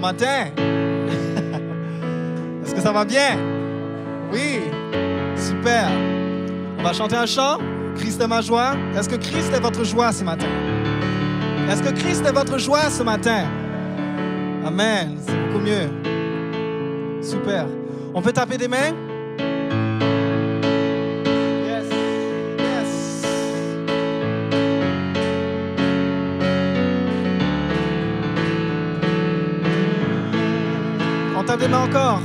Matin. Est-ce que ça va bien? Oui, super. On va chanter un chant. Christ est ma joie. Est-ce que Christ est votre joie ce matin? Est-ce que Christ est votre joie ce matin? Amen. C'est beaucoup mieux. Super. On peut taper des mains? Yes. Yes. On tape des mains encore.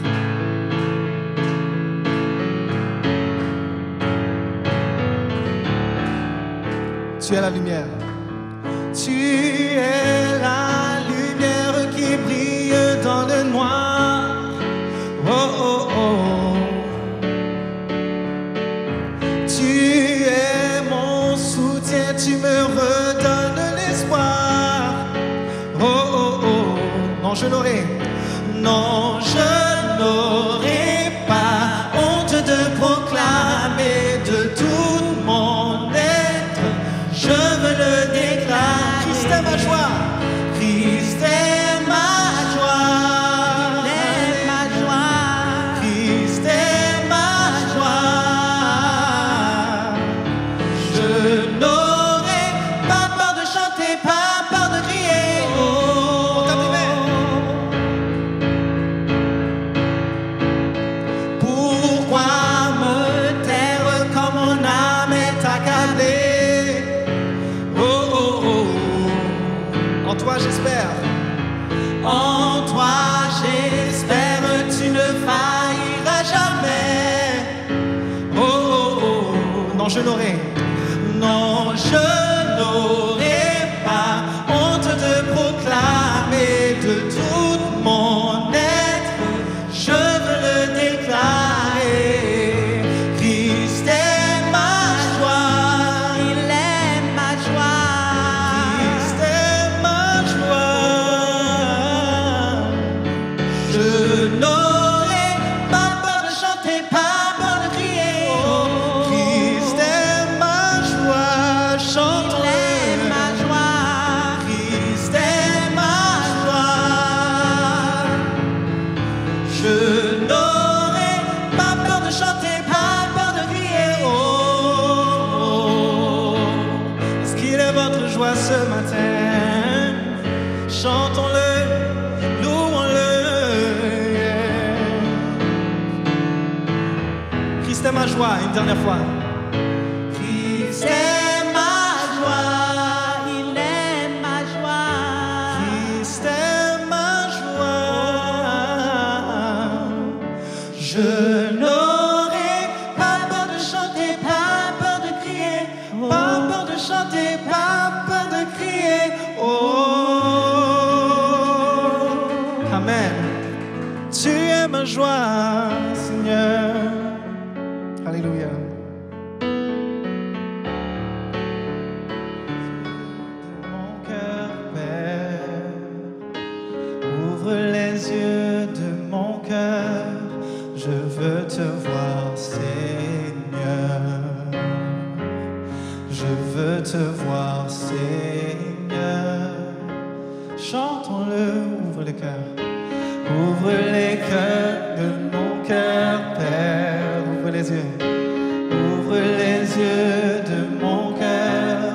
Tu es la lumière. Tu es la lumière qui brille dans le noir. Oh, oh, oh. Tu es mon soutien, tu me redonnes l'espoir. Oh, oh, oh. Non, je n'aurai pas honte de proclamer de tout mon être. Je veux le déclarer. Christ est ma joie. Christ est ma joie. Il est ma joie. Christ est ma joie. Je n'aurai pas peur de chanter, pas peur de crier. Oh, on tape les mains. Pourquoi me taire quand mon âme est accablée? Oh, oh, oh. En toi j'espère. En toi j'espère, tu ne failliras jamais. Oh, oh, oh. Non, je n'aurai pas honte de proclamer de tout mon être. Je veux le déclarer. Christ est ma joie. Il est ma joie. Christ est ma joie. Je n'aurai pas peur de chanter, pas peur de crier. Oh, Christ est ma joie. Chantons-le. Il est ma joie. Christ est ma joie. Je n'aurai pas peur de chanter, pas peur de crier. Oh, oh, oh. Est-ce qu'il est votre joie ce matin? Chantons-le, louons-le. Yeah. Christ est ma joie, une dernière fois. Christ est ma joie, il est ma joie. Christ est ma joie. Je n'aurai pas peur de chanter, pas peur de crier. Pas peur de chanter, pas peur de crier. Oh, amen. Tu es ma joie, Seigneur. Alléluia. Mon cœur, Père, ouvre les yeux de mon cœur. Je veux te voir, Seigneur. Je veux te voir, Seigneur. Chantons-le, ouvre les cœurs. Ouvre les cœurs de mon cœur, Père. Ouvre les yeux. Ouvre les yeux de mon cœur.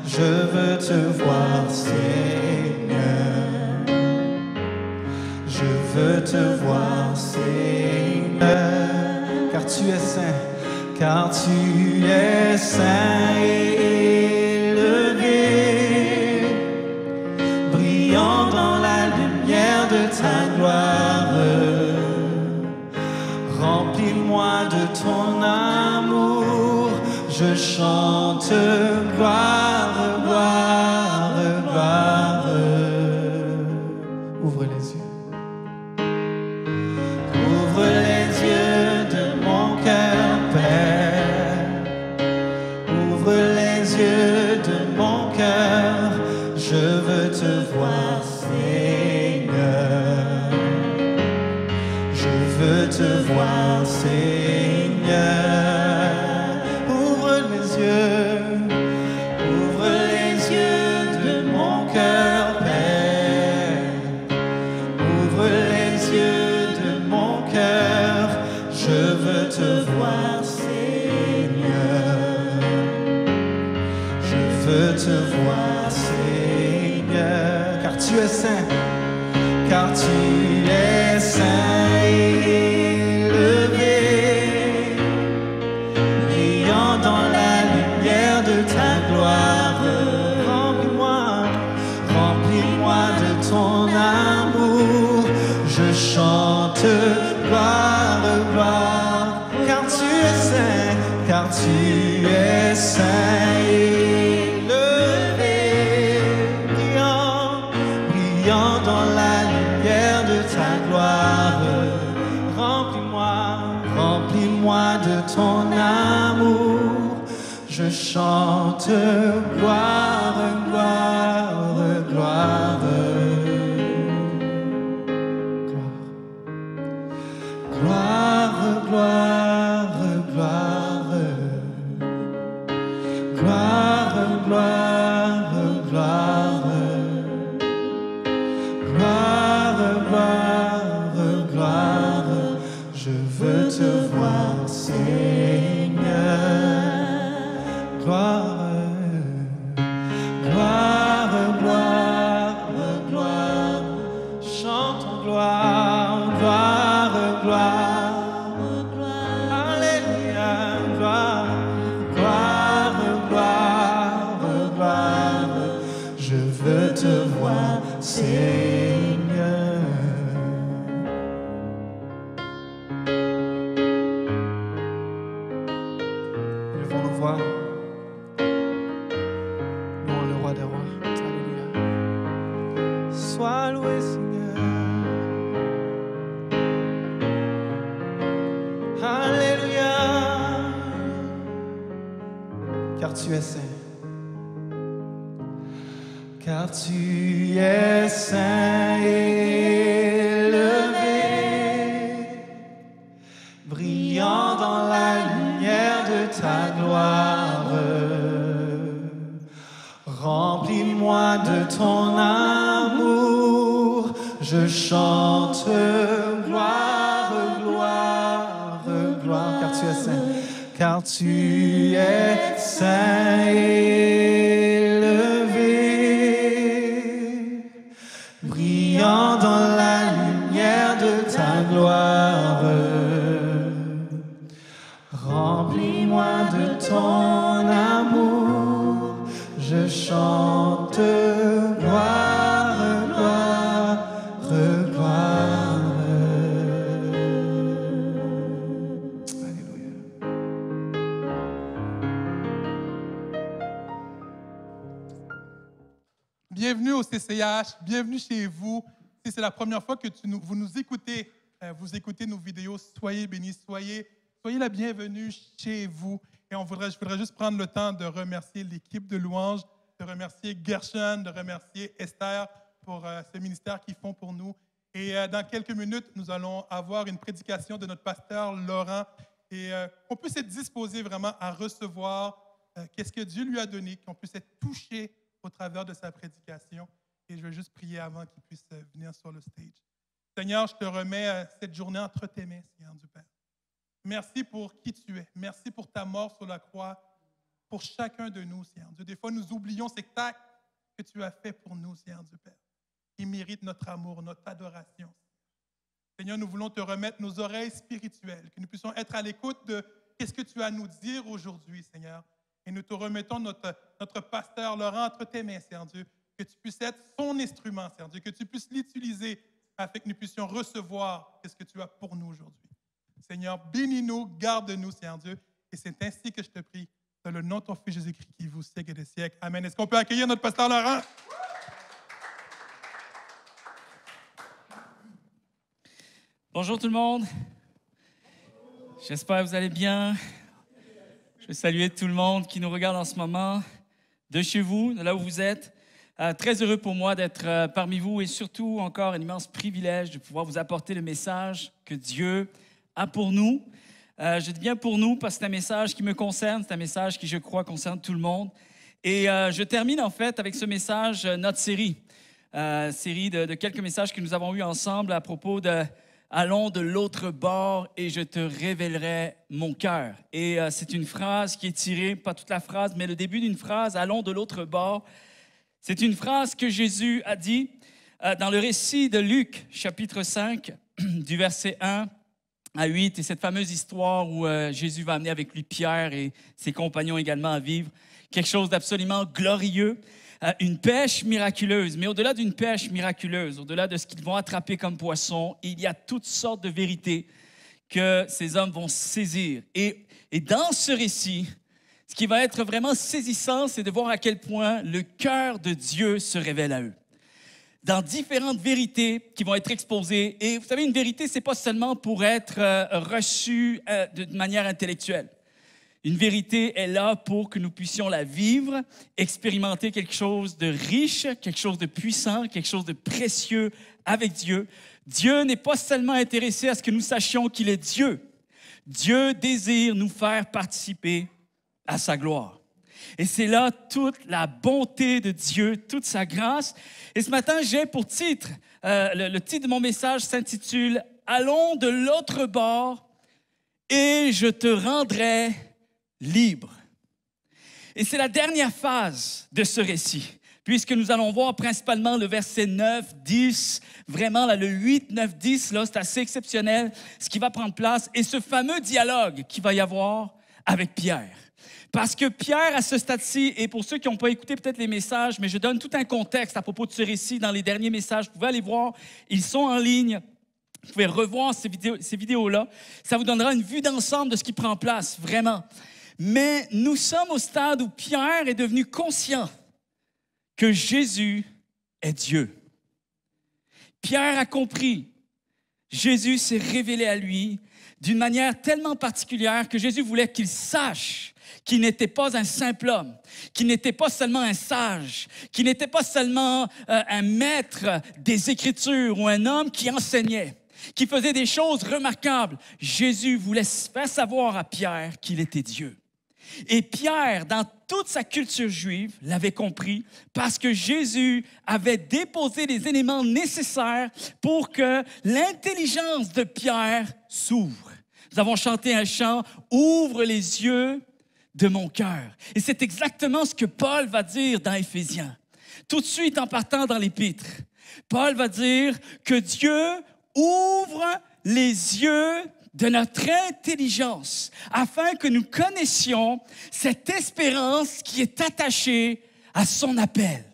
Je veux te voir, Seigneur. Je veux te voir, Seigneur. Car tu es saint. Car tu es saint et élevé, brillant dans la lumière de ta gloire. Remplis-moi de ton amour, je chante gloire, gloire, gloire. Ouvre les yeux. Ouvre les yeux de mon cœur, Père. Ouvre les yeux de mon cœur. Je veux te voir, Seigneur. Je veux te voir, Seigneur. Ouvre les yeux. Ouvre les yeux de mon cœur, Père. saint, car tu es saint et élevé, brillant dans la lumière de ta gloire. Remplis-moi de ton amour, je chante gloire, gloire, car tu es saint, car tu es saint et élevé, brillant dans la lumière de ta gloire. Remplis-moi de ton amour, je chante gloire, gloire, gloire. Gloire, gloire, gloire. Gloire, gloire, gloire. Gloire, gloire, gloire. Je veux te voir, Seigneur. Gloire, gloire, gloire, gloire. Chantons gloire, gloire, gloire. Alléluia, gloire, gloire, gloire, gloire. Je veux te voir, Seigneur. Levons nos voix. Louons le roi des rois. Alléluia. Sois loué, Seigneur. Alléluia. Car tu es saint. Car tu es saint et élevé, brillant dans la lumière de ta gloire. Remplis-moi de ton amour, je chante gloire, gloire, gloire, car tu es saint, car tu es saint et élevé, brillant dans la lumière de ta gloire. Remplis-moi de ton amour, je chante gloire, gloire, gloire. Alléluia. Bienvenue au CCH, bienvenue chez vous. Si c'est la première fois que vous nous écoutez, vous écoutez nos vidéos, soyez bénis, soyez la bienvenue chez vous. Et je voudrais juste prendre le temps de remercier l'équipe de louanges, de remercier Gershon, de remercier Esther pour ce ministère qu'ils font pour nous. Et dans quelques minutes, nous allons avoir une prédication de notre pasteur Laurent et qu'on puisse être disposé vraiment à recevoir qu'est-ce que Dieu lui a donné, qu'on puisse être touché au travers de sa prédication. Et je vais juste prier avant qu'il puisse venir sur le stage. Seigneur, je te remets cette journée entre tes mains, Seigneur du Père. Merci pour qui tu es. Merci pour ta mort sur la croix, pour chacun de nous, Seigneur Dieu. Des fois, nous oublions cet acte que tu as fait pour nous, Seigneur du Père. Il mérite notre amour, notre adoration. Seigneur, nous voulons te remettre nos oreilles spirituelles, que nous puissions être à l'écoute de qu'est-ce que tu as à nous dire aujourd'hui, Seigneur. Et nous te remettons notre pasteur Laurent entre tes mains, Seigneur Dieu, que tu puisses être son instrument, Seigneur Dieu, que tu puisses l'utiliser afin que nous puissions recevoir ce que tu as pour nous aujourd'hui. Seigneur, bénis-nous, garde-nous, Seigneur Dieu, et c'est ainsi que je te prie, dans le nom de ton Fils Jésus-Christ qui vous siècle des siècles. Amen. Est-ce qu'on peut accueillir notre pasteur Laurent? Bonjour tout le monde. J'espère que vous allez bien. Je veux saluer tout le monde qui nous regarde en ce moment, de chez vous, de là où vous êtes. Très heureux pour moi d'être parmi vous et surtout encore un immense privilège de pouvoir vous apporter le message que Dieu a pour nous. Je dis bien pour nous parce que c'est un message qui me concerne, c'est un message qui, je crois, concerne tout le monde. Et je termine en fait avec ce message, notre série de quelques messages que nous avons eus ensemble à propos de « Allons de l'autre bord et je te révélerai mon cœur ». Et c'est une phrase qui est tirée, pas toute la phrase, mais le début d'une phrase « Allons de l'autre bord ». C'est une phrase que Jésus a dit dans le récit de Luc, chapitre 5, du verset 1 à 8, et cette fameuse histoire où Jésus va amener avec lui Pierre et ses compagnons également à vivre quelque chose d'absolument glorieux, une pêche miraculeuse. Mais au-delà d'une pêche miraculeuse, au-delà de ce qu'ils vont attraper comme poisson, il y a toutes sortes de vérités que ces hommes vont saisir. Et dans ce récit, ce qui va être vraiment saisissant, c'est de voir à quel point le cœur de Dieu se révèle à eux. Dans différentes vérités qui vont être exposées. Et vous savez, une vérité, ce n'est pas seulement pour être reçue de manière intellectuelle. Une vérité est là pour que nous puissions la vivre, expérimenter quelque chose de riche, quelque chose de puissant, quelque chose de précieux avec Dieu. Dieu n'est pas seulement intéressé à ce que nous sachions qu'il est Dieu. Dieu désire nous faire participer à sa gloire. Et c'est là toute la bonté de Dieu, toute sa grâce. Et ce matin, j'ai pour titre, le titre de mon message s'intitule « Allons de l'autre bord et je te rendrai libre ». Et c'est la dernière phase de ce récit, puisque nous allons voir principalement le verset 9, 10, vraiment là, le 8, 9, 10, là, c'est assez exceptionnel ce qui va prendre place, et ce fameux dialogue qu'il va y avoir avec Pierre. Parce que Pierre, à ce stade-ci, et pour ceux qui n'ont pas écouté peut-être les messages, mais je donne tout un contexte à propos de ce récit dans les derniers messages. Vous pouvez aller voir, ils sont en ligne. Vous pouvez revoir ces vidéos-là. Ça vous donnera une vue d'ensemble de ce qui prend place, vraiment. Mais nous sommes au stade où Pierre est devenu conscient que Jésus est Dieu. Pierre a compris. Jésus s'est révélé à lui d'une manière tellement particulière que Jésus voulait qu'il sache qu'il n'était pas un simple homme, qu'il n'était pas seulement un sage, qu'il n'était pas seulement un maître des Écritures ou un homme qui enseignait, qui faisait des choses remarquables. Jésus voulait faire savoir à Pierre qu'il était Dieu. Et Pierre, dans toute sa culture juive, l'avait compris parce que Jésus avait déposé les éléments nécessaires pour que l'intelligence de Pierre s'ouvre. Nous avons chanté un chant « Ouvre les yeux de mon cœur ». Et c'est exactement ce que Paul va dire dans Éphésiens. Tout de suite en partant dans l'Épître, Paul va dire que Dieu ouvre les yeux de notre intelligence afin que nous connaissions cette espérance qui est attachée à son appel.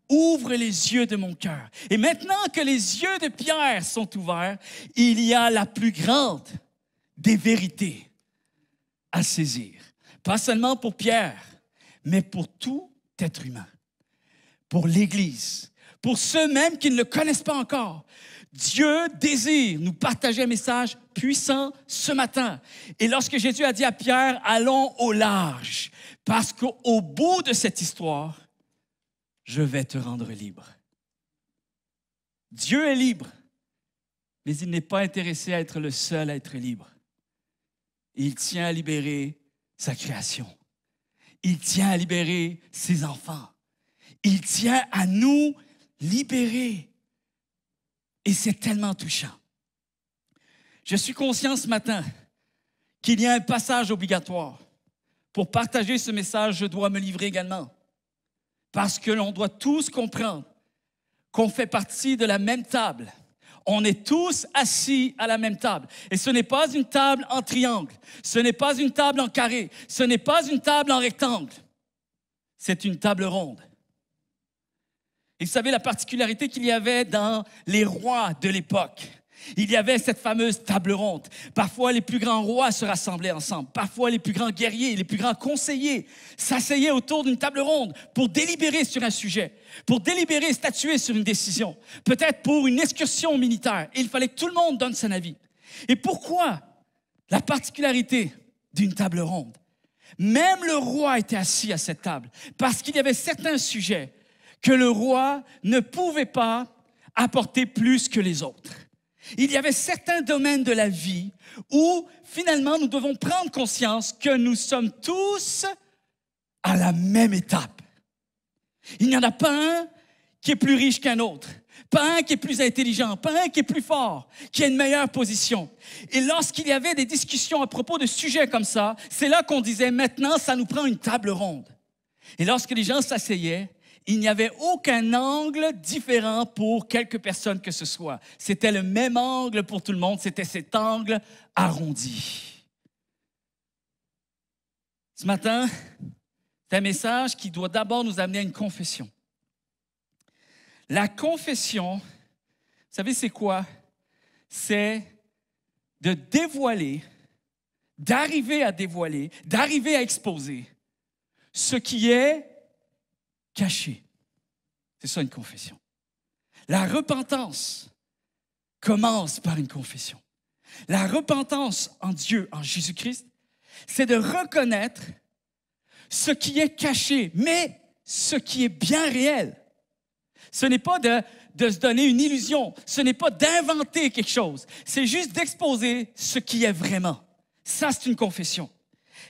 Ouvre les yeux de mon cœur. Et maintenant que les yeux de Pierre sont ouverts, il y a la plus grande des vérités à saisir. Pas seulement pour Pierre, mais pour tout être humain. Pour l'Église, pour ceux même qui ne le connaissent pas encore. Dieu désire nous partager un message puissant ce matin. Et lorsque Jésus a dit à Pierre, allons au large, parce qu'au bout de cette histoire, je vais te rendre libre. Dieu est libre, mais il n'est pas intéressé à être le seul à être libre. Il tient à libérer sa création. Il tient à libérer ses enfants. Il tient à nous libérer. Et c'est tellement touchant. Je suis conscient ce matin qu'il y a un passage obligatoire. Pour partager ce message, je dois me livrer également. Parce que l'on doit tous comprendre qu'on fait partie de la même table. On est tous assis à la même table. Et ce n'est pas une table en triangle. Ce n'est pas une table en carré. Ce n'est pas une table en rectangle. C'est une table ronde. Et vous savez la particularité qu'il y avait dans les rois de l'époque. Il y avait cette fameuse table ronde. Parfois, les plus grands rois se rassemblaient ensemble. Parfois, les plus grands guerriers, les plus grands conseillers s'asseyaient autour d'une table ronde pour délibérer sur un sujet, pour délibérer et statuer sur une décision, peut-être pour une excursion militaire. Et il fallait que tout le monde donne son avis. Et pourquoi la particularité d'une table ronde? Même le roi était assis à cette table parce qu'il y avait certains sujets que le roi ne pouvait pas apporter plus que les autres. Il y avait certains domaines de la vie où, finalement, nous devons prendre conscience que nous sommes tous à la même étape. Il n'y en a pas un qui est plus riche qu'un autre, pas un qui est plus intelligent, pas un qui est plus fort, qui a une meilleure position. Et lorsqu'il y avait des discussions à propos de sujets comme ça, c'est là qu'on disait, maintenant, ça nous prend une table ronde. Et lorsque les gens s'asseyaient, Il n'y avait aucun angle différent pour quelque personne que ce soit. C'était le même angle pour tout le monde, c'était cet angle arrondi. Ce matin, c'est un message qui doit d'abord nous amener à une confession. La confession, vous savez c'est quoi? C'est de dévoiler, d'arriver à dévoiler, d'arriver à exposer ce qui est caché. C'est ça une confession. La repentance commence par une confession. La repentance en Dieu, en Jésus-Christ, c'est de reconnaître ce qui est caché, mais ce qui est bien réel. Ce n'est pas de se donner une illusion, ce n'est pas d'inventer quelque chose, c'est juste d'exposer ce qui est vraiment. Ça, c'est une confession.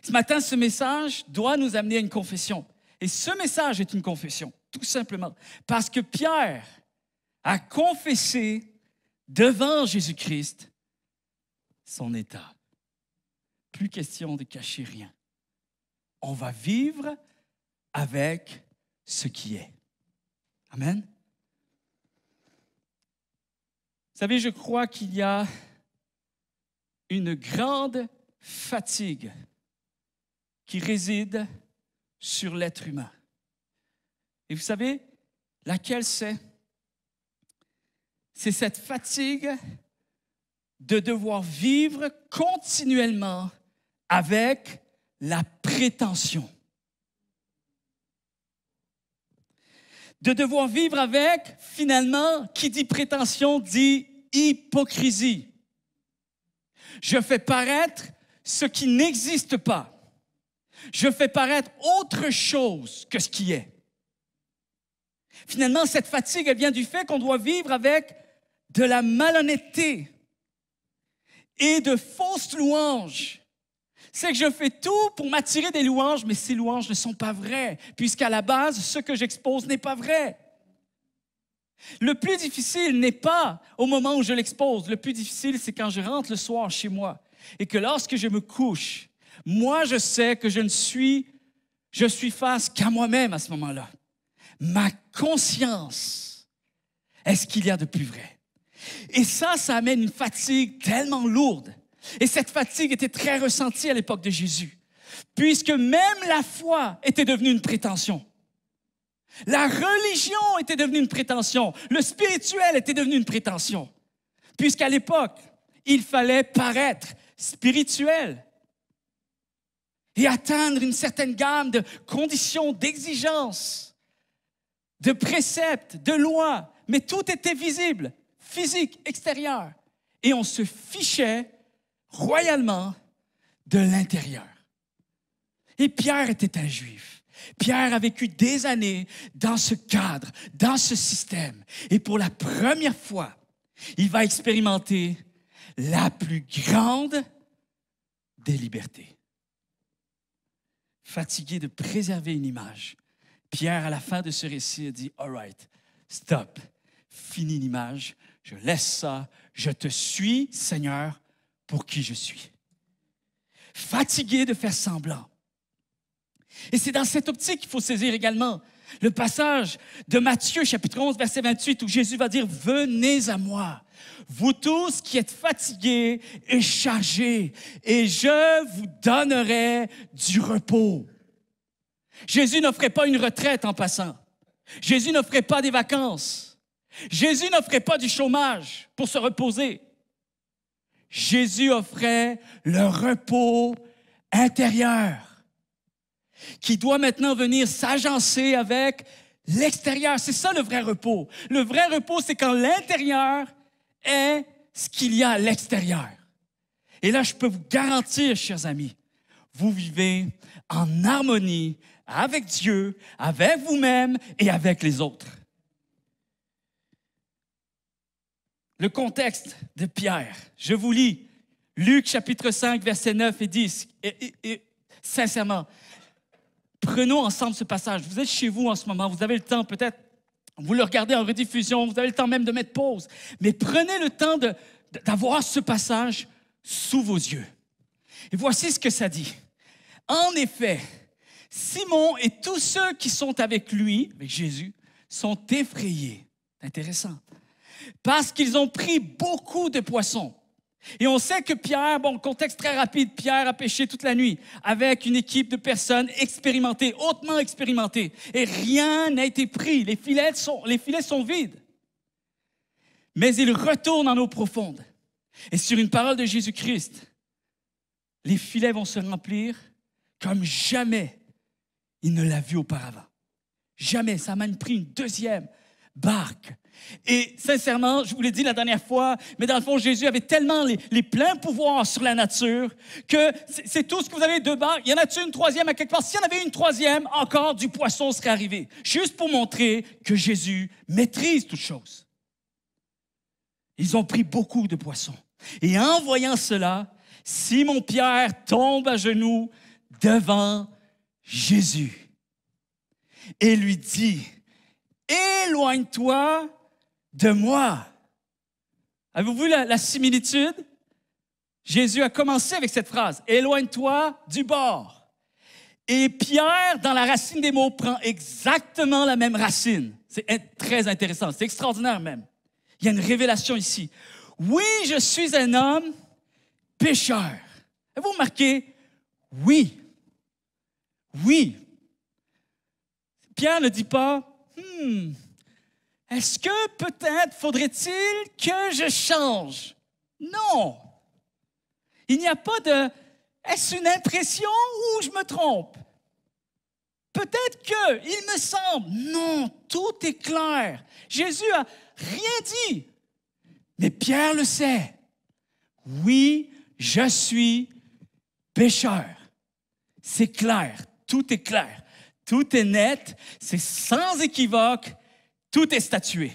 Ce matin, ce message doit nous amener à une confession. Et ce message est une confession, tout simplement, parce que Pierre a confessé devant Jésus-Christ son état. Plus question de cacher rien. On va vivre avec ce qui est. Amen. Vous savez, je crois qu'il y a une grande fatigue qui réside sur l'être humain. Et vous savez laquelle c'est? C'est cette fatigue de devoir vivre continuellement avec la prétention. De devoir vivre avec, finalement, qui dit prétention dit hypocrisie. Je fais paraître ce qui n'existe pas. Je fais paraître autre chose que ce qui est. Finalement, cette fatigue, elle vient du fait qu'on doit vivre avec de la malhonnêteté et de fausses louanges. C'est que je fais tout pour m'attirer des louanges, mais ces louanges ne sont pas vraies, puisqu'à la base, ce que j'expose n'est pas vrai. Le plus difficile n'est pas au moment où je l'expose. Le plus difficile, c'est quand je rentre le soir chez moi et que lorsque je me couche, moi, je sais que je suis face qu'à moi-même à ce moment-là. Ma conscience est ce qu'il y a de plus vrai. Et ça amène une fatigue tellement lourde. Et cette fatigue était très ressentie à l'époque de Jésus, puisque même la foi était devenue une prétention. La religion était devenue une prétention. Le spirituel était devenu une prétention. Puisqu'à l'époque, il fallait paraître spirituel et atteindre une certaine gamme de conditions, d'exigences, de préceptes, de lois. Mais tout était visible, physique, extérieur. Et on se fichait royalement de l'intérieur. Et Pierre était un Juif. Pierre a vécu des années dans ce cadre, dans ce système. Et pour la première fois, il va expérimenter la plus grande des libertés. Fatigué de préserver une image, Pierre, à la fin de ce récit, a dit « All right, stop, fini l'image, je laisse ça, je te suis, Seigneur, pour qui je suis. » Fatigué de faire semblant. Et c'est dans cette optique qu'il faut saisir également le passage de Matthieu, chapitre 11, verset 28, où Jésus va dire « Venez à moi, vous tous qui êtes fatigués et chargés, et je vous donnerai du repos. » Jésus n'offrait pas une retraite en passant. Jésus n'offrait pas des vacances. Jésus n'offrait pas du chômage pour se reposer. Jésus offrait le repos intérieur qui doit maintenant venir s'agencer avec l'extérieur. C'est ça le vrai repos. Le vrai repos, c'est quand l'intérieur est ce qu'il y a à l'extérieur. Et là, je peux vous garantir, chers amis, vous vivez en harmonie avec Dieu, avec vous-même et avec les autres. Le contexte de Pierre, je vous lis Luc chapitre 5, versets 9 et 10. Et sincèrement, prenons ensemble ce passage. Vous êtes chez vous en ce moment, vous avez le temps peut-être, vous le regardez en rediffusion, vous avez le temps même de mettre pause. Mais prenez le temps d'avoir ce passage sous vos yeux. Et voici ce que ça dit. En effet, Simon et tous ceux qui sont avec lui, avec Jésus, sont effrayés. C'est intéressant. Parce qu'ils ont pris beaucoup de poissons. Et on sait que Pierre, bon, contexte très rapide, Pierre a pêché toute la nuit avec une équipe de personnes expérimentées, hautement expérimentées. Et rien n'a été pris. Les filets sont vides. Mais ils retournent en eau profonde. Et sur une parole de Jésus-Christ, les filets vont se remplir comme jamais il ne l'a vu auparavant. Jamais. Ça m'a même pris une deuxième barque. Et sincèrement, je vous l'ai dit la dernière fois, mais dans le fond, Jésus avait tellement les pleins pouvoirs sur la nature que c'est tout ce que vous avez, deux barques. Il y en a-t-il une troisième à quelque part? S'il y en avait une troisième, encore du poisson serait arrivé. Juste pour montrer que Jésus maîtrise toutes choses. Ils ont pris beaucoup de poissons. Et en voyant cela, Simon-Pierre tombe à genoux devant Jésus et lui dit, « Éloigne-toi de moi. » Avez-vous vu la similitude? Jésus a commencé avec cette phrase, « Éloigne-toi du bord. » Et Pierre, dans la racine des mots, prend exactement la même racine. C'est très intéressant, c'est extraordinaire même. Il y a une révélation ici. « Oui, je suis un homme pécheur. » Avez-vous remarqué? Oui. Oui. Pierre ne dit pas, est-ce que peut-être faudrait-il que je change? Non. Il n'y a pas de, est-ce une impression ou je me trompe? Peut-être que, il me semble. Non, tout est clair. Jésus a rien dit. Mais Pierre le sait. Oui, je suis pécheur. C'est clair, tout est clair, tout est net, c'est sans équivoque, tout est statué.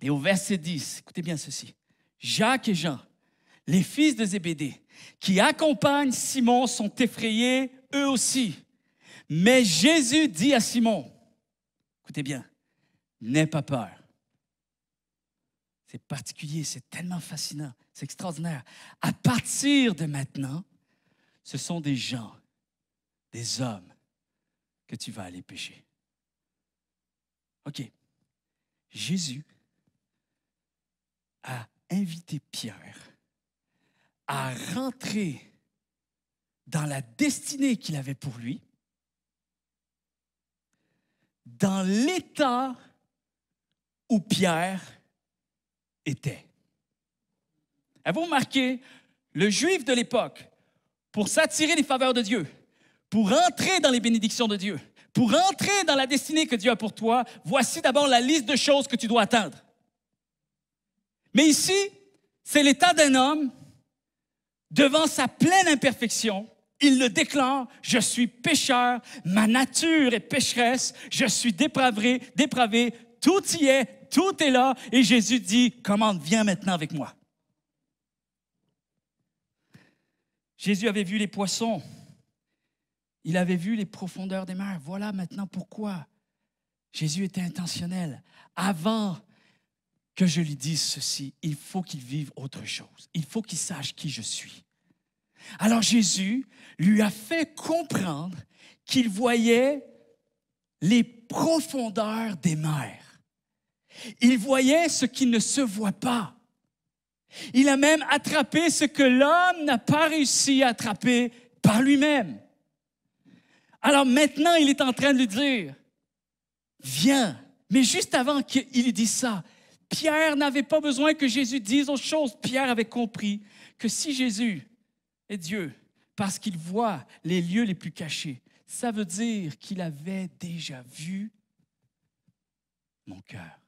Et au verset 10, écoutez bien ceci. Jacques et Jean, les fils de Zébédée, qui accompagnent Simon, sont effrayés eux aussi. Mais Jésus dit à Simon, écoutez bien, n'aie pas peur. C'est particulier, c'est tellement fascinant, c'est extraordinaire. À partir de maintenant, ce sont des gens, des hommes que tu vas aller pêcher. OK. Jésus a invité Pierre à rentrer dans la destinée qu'il avait pour lui, dans l'état où Pierre était. Avez-vous remarqué, le juif de l'époque, pour s'attirer les faveurs de Dieu, pour entrer dans les bénédictions de Dieu, pour entrer dans la destinée que Dieu a pour toi, voici d'abord la liste de choses que tu dois atteindre. Mais ici, c'est l'état d'un homme devant sa pleine imperfection. Il le déclare, je suis pécheur, ma nature est pécheresse, je suis dépravé, tout y est, tout est là. Et Jésus dit, commande, viens maintenant avec moi. Jésus avait vu les poissons. Il avait vu les profondeurs des mers. Voilà maintenant pourquoi Jésus était intentionnel. Avant que je lui dise ceci, il faut qu'il vive autre chose. Il faut qu'il sache qui je suis. Alors Jésus lui a fait comprendre qu'il voyait les profondeurs des mers. Il voyait ce qui ne se voit pas. Il a même attrapé ce que l'homme n'a pas réussi à attraper par lui-même. Alors maintenant, il est en train de lui dire, viens. Mais juste avant qu'il lui dise ça, Pierre n'avait pas besoin que Jésus dise autre chose. Pierre avait compris que si Jésus est Dieu, parce qu'il voit les lieux les plus cachés, ça veut dire qu'il avait déjà vu mon cœur.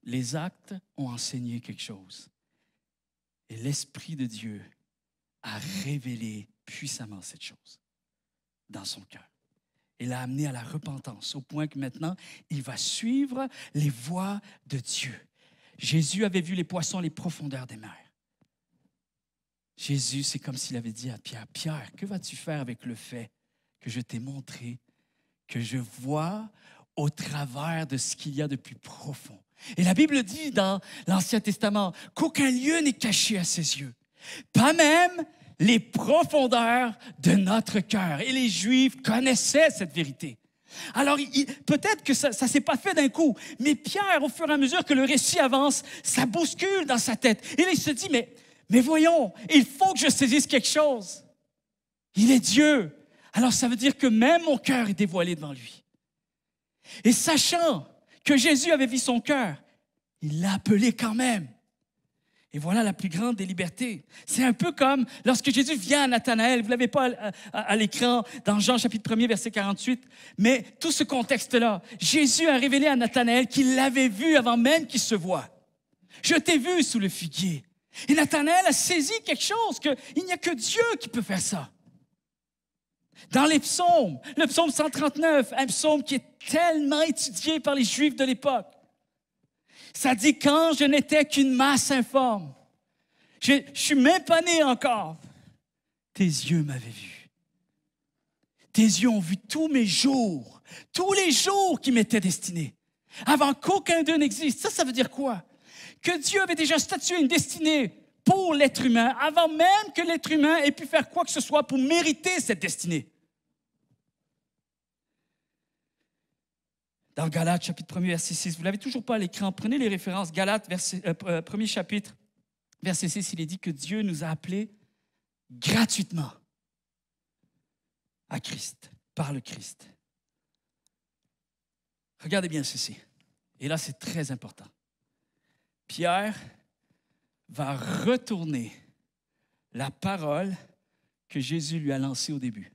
Les actes ont enseigné quelque chose. Et l'Esprit de Dieu a révélé puissamment cette chose dans son cœur. Il l'a amené à la repentance, au point que maintenant, il va suivre les voies de Dieu. Jésus avait vu les poissons, les profondeurs des mers. Jésus, c'est comme s'il avait dit à Pierre, « Pierre, que vas-tu faire avec le fait que je t'ai montré, que je vois au travers de ce qu'il y a de plus profond? » Et la Bible dit dans l'Ancien Testament qu'aucun lieu n'est caché à ses yeux. Pas même les profondeurs de notre cœur. Et les Juifs connaissaient cette vérité. Alors, peut-être que ça ne s'est pas fait d'un coup, mais Pierre, au fur et à mesure que le récit avance, ça bouscule dans sa tête. Et là, il se dit, mais voyons, il faut que je saisisse quelque chose. Il est Dieu. Alors, ça veut dire que même mon cœur est dévoilé devant lui. Et sachant que Jésus avait vu son cœur, il l'a appelé quand même. Et voilà la plus grande des libertés. C'est un peu comme lorsque Jésus vient à Nathanaël. Vous ne l'avez pas à l'écran dans Jean chapitre 1er, verset 48. Mais tout ce contexte-là, Jésus a révélé à Nathanaël qu'il l'avait vu avant même qu'il se voie. Je t'ai vu sous le figuier. Et Nathanaël a saisi quelque chose, qu'il n'y a que Dieu qui peut faire ça. Dans les psaumes, le psaume 139, un psaume qui est tellement étudié par les Juifs de l'époque. Ça dit, quand je n'étais qu'une masse informe, je ne suis même pas né encore, tes yeux m'avaient vu. Tes yeux ont vu tous mes jours, tous les jours qui m'étaient destinés, avant qu'aucun d'eux n'existe. Ça veut dire quoi? Que Dieu avait déjà statué une destinée pour l'être humain, avant même que l'être humain ait pu faire quoi que ce soit pour mériter cette destinée. Dans Galates, chapitre 1er, verset 6, vous ne l'avez toujours pas à l'écran, prenez les références. Galates, premier chapitre, verset 6, il est dit que Dieu nous a appelés gratuitement à Christ, par le Christ. Regardez bien ceci. Et là, c'est très important. Pierre va retourner la parole que Jésus lui a lancée au début.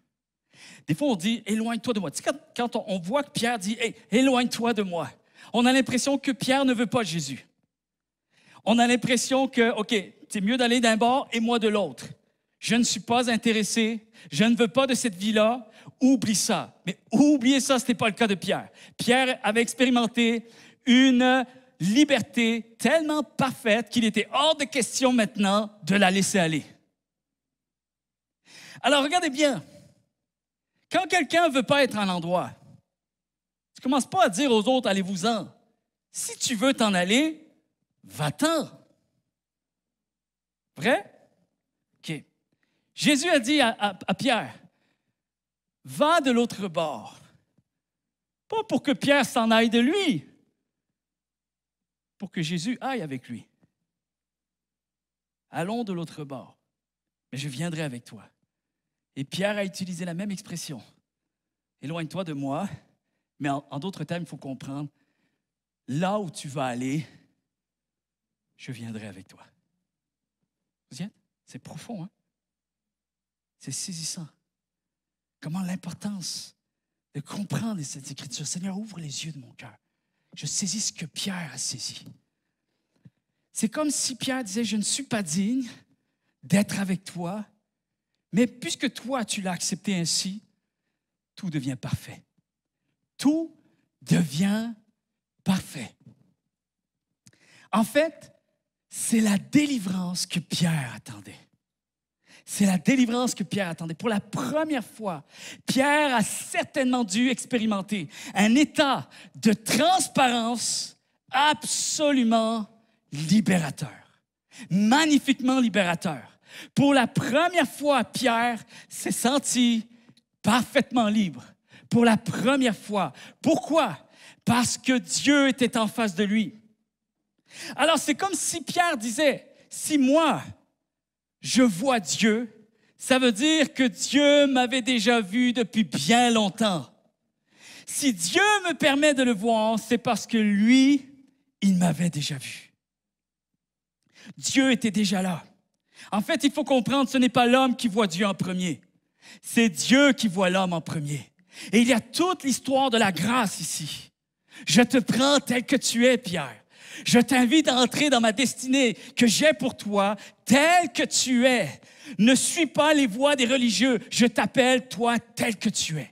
Des fois, on dit « éloigne-toi de moi ». Tu sais, quand on voit que Pierre dit hey, « éloigne-toi de moi », on a l'impression que Pierre ne veut pas Jésus. On a l'impression que, OK, c'est mieux d'aller d'un bord et moi de l'autre. Je ne suis pas intéressé, je ne veux pas de cette vie-là, oublie ça. Mais oubliez ça, ce n'était pas le cas de Pierre. Pierre avait expérimenté une liberté tellement parfaite qu'il était hors de question maintenant de la laisser aller. Alors, regardez bien. Quand quelqu'un ne veut pas être à l'endroit, tu ne commences pas à dire aux autres, allez-vous-en. Si tu veux t'en aller, va-t'en. Vrai? OK. Jésus a dit à Pierre, va de l'autre bord. Pas pour que Pierre s'en aille de lui, pour que Jésus aille avec lui. Allons de l'autre bord, mais je viendrai avec toi. Et Pierre a utilisé la même expression. Éloigne-toi de moi, mais en d'autres termes, il faut comprendre, là où tu vas aller, je viendrai avec toi. Vous y êtes? C'est profond, hein? C'est saisissant. Comment l'importance de comprendre cette écriture. Seigneur, ouvre les yeux de mon cœur. Je saisis ce que Pierre a saisi. C'est comme si Pierre disait, je ne suis pas digne d'être avec toi, mais puisque toi, tu l'as accepté ainsi, tout devient parfait. Tout devient parfait. En fait, c'est la délivrance que Pierre attendait. C'est la délivrance que Pierre attendait. Pour la première fois, Pierre a certainement dû expérimenter un état de transparence absolument libérateur. Magnifiquement libérateur. Pour la première fois, Pierre s'est senti parfaitement libre. Pour la première fois. Pourquoi? Parce que Dieu était en face de lui. Alors, c'est comme si Pierre disait, si moi, je vois Dieu, ça veut dire que Dieu m'avait déjà vu depuis bien longtemps. Si Dieu me permet de le voir, c'est parce que lui, il m'avait déjà vu. Dieu était déjà là. En fait, il faut comprendre, ce n'est pas l'homme qui voit Dieu en premier. C'est Dieu qui voit l'homme en premier. Et il y a toute l'histoire de la grâce ici. Je te prends tel que tu es, Pierre. Je t'invite à entrer dans ma destinée que j'ai pour toi, tel que tu es. Ne suis pas les voies des religieux. Je t'appelle, toi, tel que tu es.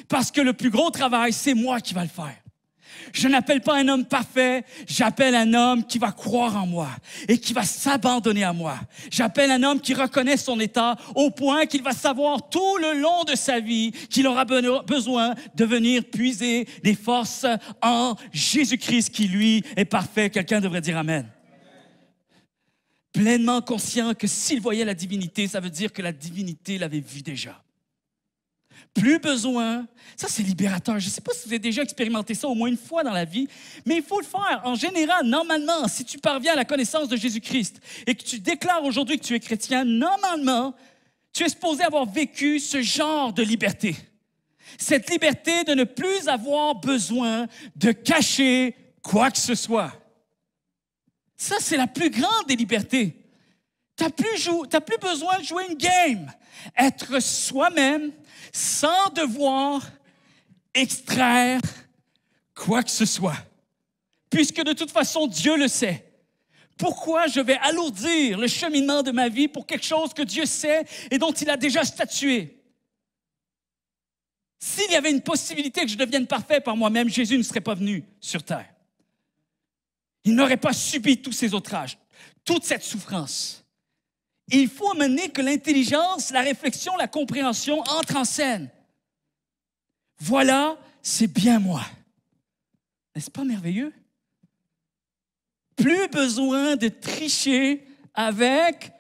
Parce que le plus gros travail, c'est moi qui va le faire. Je n'appelle pas un homme parfait, j'appelle un homme qui va croire en moi et qui va s'abandonner à moi. J'appelle un homme qui reconnaît son état au point qu'il va savoir tout le long de sa vie qu'il aura besoin de venir puiser des forces en Jésus-Christ qui, lui, est parfait. Quelqu'un devrait dire Amen. pleinement conscient que s'il voyait la divinité, ça veut dire que la divinité l'avait vu déjà. Plus besoin, ça c'est libérateur. Je ne sais pas si vous avez déjà expérimenté ça au moins une fois dans la vie, mais il faut le faire. En général, normalement, si tu parviens à la connaissance de Jésus-Christ et que tu déclares aujourd'hui que tu es chrétien, normalement, tu es supposé avoir vécu ce genre de liberté. Cette liberté de ne plus avoir besoin de cacher quoi que ce soit. Ça, c'est la plus grande des libertés. Tu n'as plus besoin de jouer une game. Être soi-même sans devoir extraire quoi que ce soit. Puisque de toute façon, Dieu le sait. Pourquoi je vais alourdir le cheminement de ma vie pour quelque chose que Dieu sait et dont il a déjà statué? S'il y avait une possibilité que je devienne parfait par moi-même, Jésus ne serait pas venu sur terre. Il n'aurait pas subi tous ces outrages, toute cette souffrance. Et il faut amener que l'intelligence, la réflexion, la compréhension entrent en scène. Voilà, c'est bien moi. N'est-ce pas merveilleux? Plus besoin de tricher avec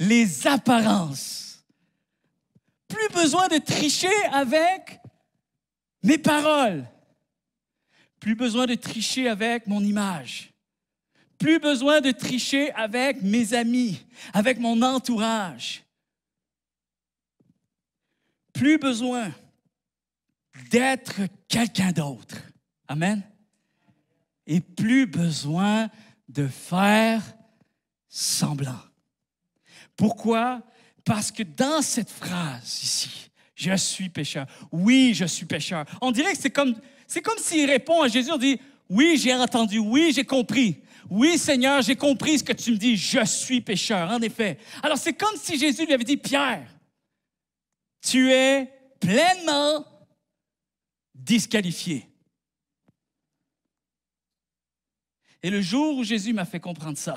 les apparences. Plus besoin de tricher avec mes paroles. Plus besoin de tricher avec mon image. Plus besoin de tricher avec mes amis, avec mon entourage. Plus besoin d'être quelqu'un d'autre. Amen. Et plus besoin de faire semblant. Pourquoi? Parce que dans cette phrase ici, je suis pécheur. Oui, je suis pécheur. On dirait que c'est comme s'il répond à Jésus, on dit, oui, j'ai entendu, oui, j'ai compris. Oui, Seigneur, j'ai compris ce que tu me dis, je suis pécheur, en effet. Alors, c'est comme si Jésus lui avait dit, Pierre, tu es pleinement disqualifié. Et le jour où Jésus m'a fait comprendre ça,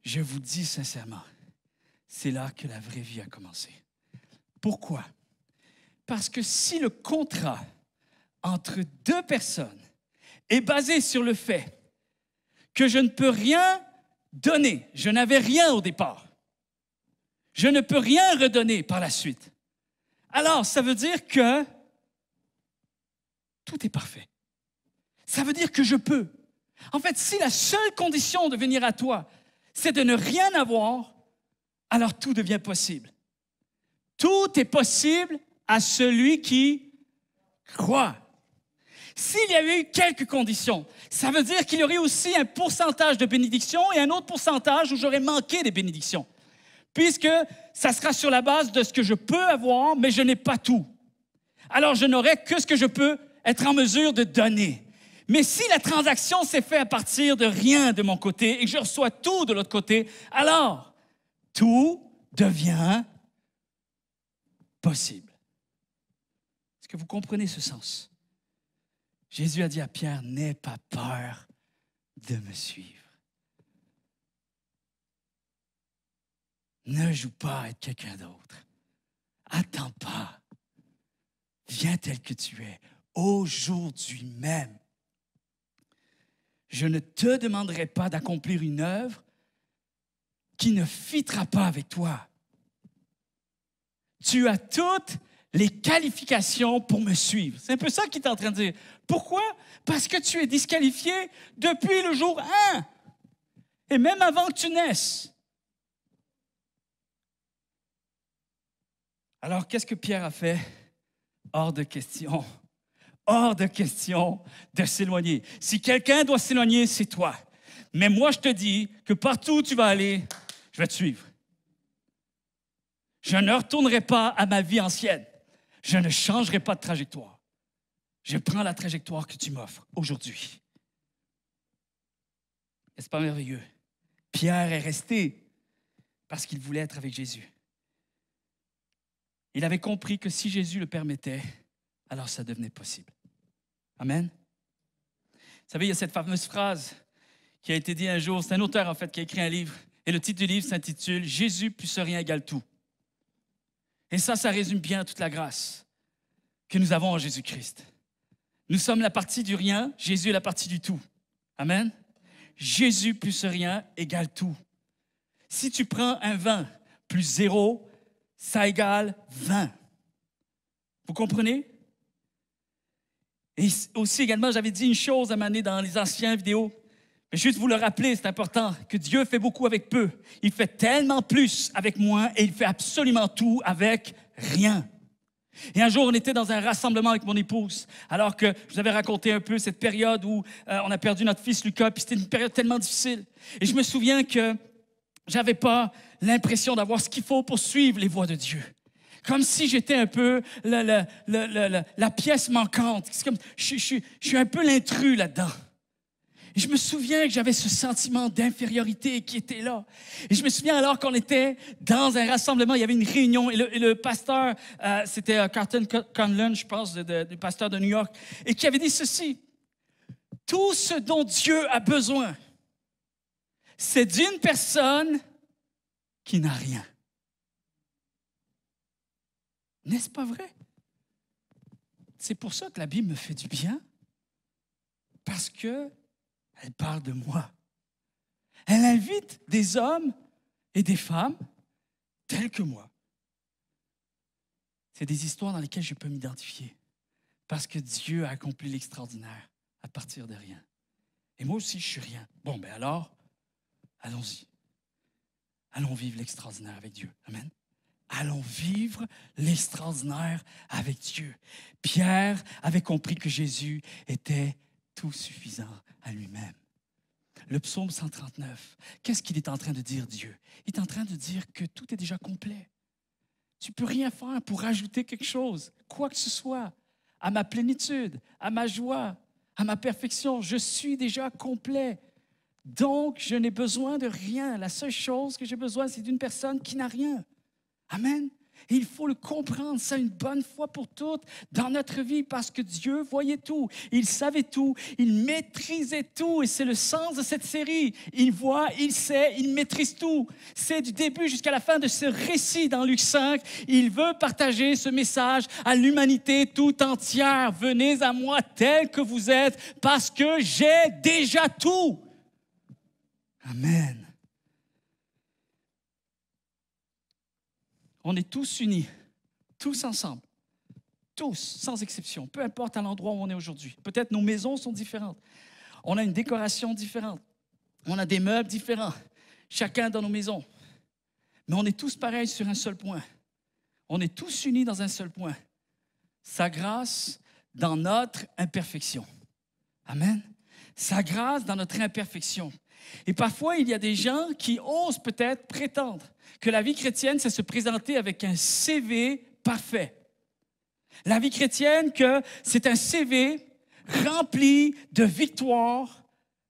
je vous dis sincèrement, c'est là que la vraie vie a commencé. Pourquoi? Parce que si le contrat entre deux personnes est basé sur le fait que je ne peux rien donner, je n'avais rien au départ, je ne peux rien redonner par la suite, alors ça veut dire que tout est parfait. Ça veut dire que je peux. En fait, si la seule condition de venir à toi, c'est de ne rien avoir, alors tout devient possible. Tout est possible à celui qui croit. S'il y avait eu quelques conditions, ça veut dire qu'il y aurait aussi un pourcentage de bénédictions et un autre pourcentage où j'aurais manqué des bénédictions. Puisque ça sera sur la base de ce que je peux avoir, mais je n'ai pas tout. Alors, je n'aurai que ce que je peux être en mesure de donner. Mais si la transaction s'est faite à partir de rien de mon côté et que je reçois tout de l'autre côté, alors tout devient possible. Est-ce que vous comprenez ce sens? Jésus a dit à Pierre, n'aie pas peur de me suivre. Ne joue pas à être quelqu'un d'autre. Attends pas. Viens tel que tu es, aujourd'hui même. Je ne te demanderai pas d'accomplir une œuvre qui ne fitera pas avec toi. Tu as toutes les qualifications pour me suivre. C'est un peu ça qu'il est en train de dire. Pourquoi? Parce que tu es disqualifié depuis le jour 1 et même avant que tu naisses. Alors, qu'est-ce que Pierre a fait? Hors de question. Hors de question de s'éloigner. Si quelqu'un doit s'éloigner, c'est toi. Mais moi, je te dis que partout où tu vas aller, je vais te suivre. Je ne retournerai pas à ma vie ancienne. Je ne changerai pas de trajectoire. Je prends la trajectoire que tu m'offres aujourd'hui. N'est-ce pas merveilleux? Pierre est resté parce qu'il voulait être avec Jésus. Il avait compris que si Jésus le permettait, alors ça devenait possible. Amen. Vous savez, il y a cette fameuse phrase qui a été dite un jour. C'est un auteur, en fait, qui a écrit un livre. Et le titre du livre s'intitule « Jésus plus rien égale tout ». Et ça résume bien toute la grâce que nous avons en Jésus-Christ. Nous sommes la partie du rien, Jésus est la partie du tout. Amen. Jésus plus rien égale tout. Si tu prends un 20 plus 0, ça égale 20. Vous comprenez? Et aussi également, j'avais dit une chose à un moment donné dans les anciennes vidéos. Mais juste vous le rappeler, c'est important, que Dieu fait beaucoup avec peu. Il fait tellement plus avec moins et il fait absolument tout avec rien. Et un jour, on était dans un rassemblement avec mon épouse, alors que je vous avais raconté un peu cette période où on a perdu notre fils Lucas, puis c'était une période tellement difficile. Et je me souviens que j'avais pas l'impression d'avoir ce qu'il faut pour suivre les voies de Dieu. Comme si j'étais un peu la pièce manquante. C'est comme, je suis un peu l'intrus là-dedans. Et je me souviens que j'avais ce sentiment d'infériorité qui était là. Et je me souviens alors qu'on était dans un rassemblement, il y avait une réunion, et le pasteur, c'était Carlton Conlon, je pense, du pasteur de New York, et qui avait dit ceci: tout ce dont Dieu a besoin, c'est d'une personne qui n'a rien. N'est-ce pas vrai? C'est pour ça que la Bible me fait du bien, parce que elle parle de moi. Elle invite des hommes et des femmes tels que moi. C'est des histoires dans lesquelles je peux m'identifier parce que Dieu a accompli l'extraordinaire à partir de rien. Et moi aussi, je suis rien. Bon, ben alors, allons-y. Allons vivre l'extraordinaire avec Dieu. Amen. Allons vivre l'extraordinaire avec Dieu. Pierre avait compris que Jésus était tout suffisant à lui-même. Le psaume 139, qu'est-ce qu'il est en train de dire, Dieu? Il est en train de dire que tout est déjà complet. Tu ne peux rien faire pour ajouter quelque chose, quoi que ce soit, à ma plénitude, à ma joie, à ma perfection. Je suis déjà complet. Donc, je n'ai besoin de rien. La seule chose que j'ai besoin, c'est d'une personne qui n'a rien. Amen. Et il faut le comprendre, ça, une bonne fois pour toutes dans notre vie, parce que Dieu voyait tout, il savait tout, il maîtrisait tout, et c'est le sens de cette série. Il voit, il sait, il maîtrise tout. C'est du début jusqu'à la fin de ce récit dans Luc 5. Il veut partager ce message à l'humanité tout entière. Venez à moi tel que vous êtes, parce que j'ai déjà tout. Amen. On est tous unis, tous ensemble, tous, sans exception, peu importe à l'endroit où on est aujourd'hui. Peut-être nos maisons sont différentes, on a une décoration différente, on a des meubles différents, chacun dans nos maisons. Mais on est tous pareils sur un seul point. On est tous unis dans un seul point. Sa grâce dans notre imperfection. Amen. Sa grâce dans notre imperfection. Et parfois, il y a des gens qui osent peut-être prétendre que la vie chrétienne, c'est se présenter avec un CV parfait. La vie chrétienne, que c'est un CV rempli de victoires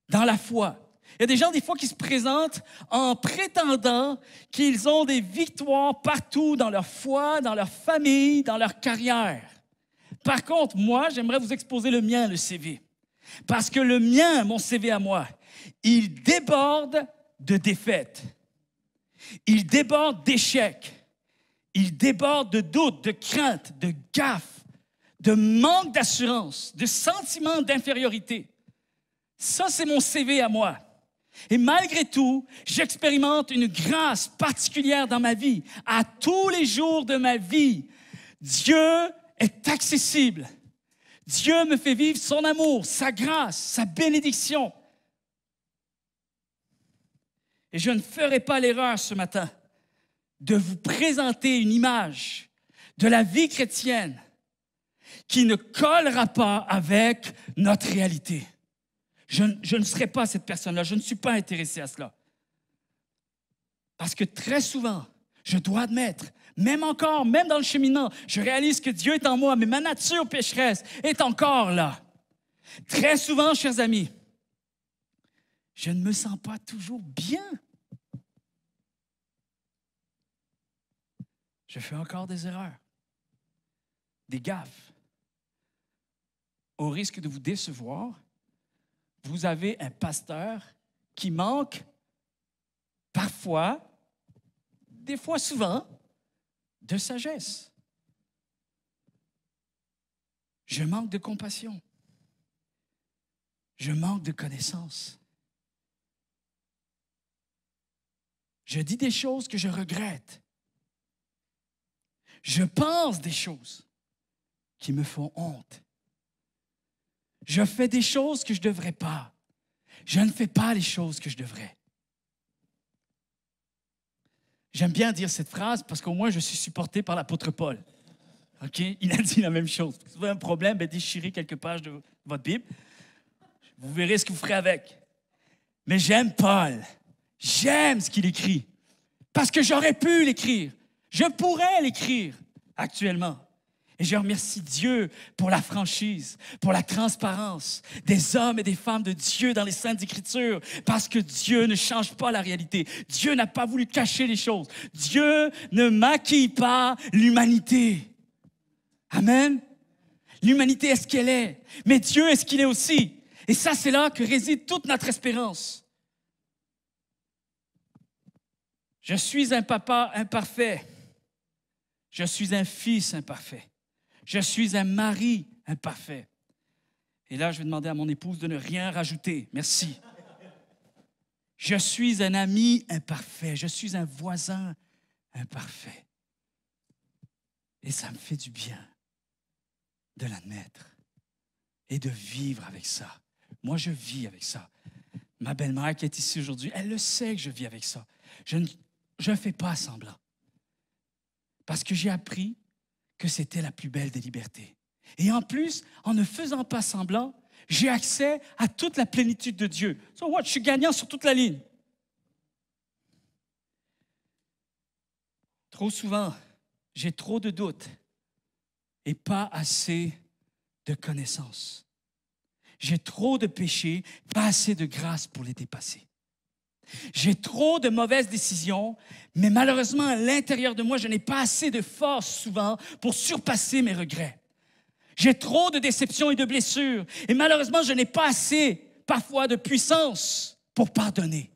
dans la foi. Il y a des gens, des fois, qui se présentent en prétendant qu'ils ont des victoires partout dans leur foi, dans leur famille, dans leur carrière. Par contre, moi, j'aimerais vous exposer le mien, le CV. Parce que le mien, mon CV à moi, il déborde de défaites. Il déborde d'échecs. Il déborde de doutes, de craintes, de gaffes, de manque d'assurance, de sentiments d'infériorité. Ça, c'est mon CV à moi. Et malgré tout, j'expérimente une grâce particulière dans ma vie. À tous les jours de ma vie, Dieu est accessible. Dieu me fait vivre son amour, sa grâce, sa bénédiction. Et je ne ferai pas l'erreur ce matin de vous présenter une image de la vie chrétienne qui ne collera pas avec notre réalité. Je ne serai pas cette personne-là, je ne suis pas intéressé à cela. Parce que très souvent, je dois admettre, même encore, même dans le cheminement, je réalise que Dieu est en moi, mais ma nature pécheresse est encore là. Très souvent, chers amis, je ne me sens pas toujours bien. Je fais encore des erreurs, des gaffes. Au risque de vous décevoir, vous avez un pasteur qui manque parfois, des fois souvent, de sagesse. Je manque de compassion. Je manque de connaissance. Je dis des choses que je regrette. Je pense des choses qui me font honte. Je fais des choses que je ne devrais pas. Je ne fais pas les choses que je devrais. J'aime bien dire cette phrase parce qu'au moins je suis supporté par l'apôtre Paul. OK? Il a dit la même chose. Si vous avez un problème, déchirez quelques pages de votre Bible. Vous verrez ce que vous ferez avec. Mais j'aime Paul. J'aime ce qu'il écrit. Parce que j'aurais pu l'écrire. Je pourrais l'écrire actuellement. Et je remercie Dieu pour la franchise, pour la transparence des hommes et des femmes de Dieu dans les Saintes Écritures, parce que Dieu ne change pas la réalité. Dieu n'a pas voulu cacher les choses. Dieu ne maquille pas l'humanité. Amen. L'humanité est ce qu'elle est, mais Dieu est ce qu'il est aussi. Et ça, c'est là que réside toute notre espérance. Je suis un papa imparfait. Je suis un fils imparfait. Je suis un mari imparfait. Et là, je vais demander à mon épouse de ne rien rajouter. Merci. Je suis un ami imparfait. Je suis un voisin imparfait. Et ça me fait du bien de l'admettre et de vivre avec ça. Moi, je vis avec ça. Ma belle-mère qui est ici aujourd'hui, elle le sait que je vis avec ça. Je ne fais pas semblant. Parce que j'ai appris que c'était la plus belle des libertés. Et en plus, en ne faisant pas semblant, j'ai accès à toute la plénitude de Dieu. So what? Je suis gagnant sur toute la ligne. Trop souvent, j'ai trop de doutes et pas assez de connaissances. J'ai trop de péchés, pas assez de grâce pour les dépasser. J'ai trop de mauvaises décisions, mais malheureusement, à l'intérieur de moi, je n'ai pas assez de force souvent pour surpasser mes regrets. J'ai trop de déceptions et de blessures, et malheureusement, je n'ai pas assez, parfois, de puissance pour pardonner.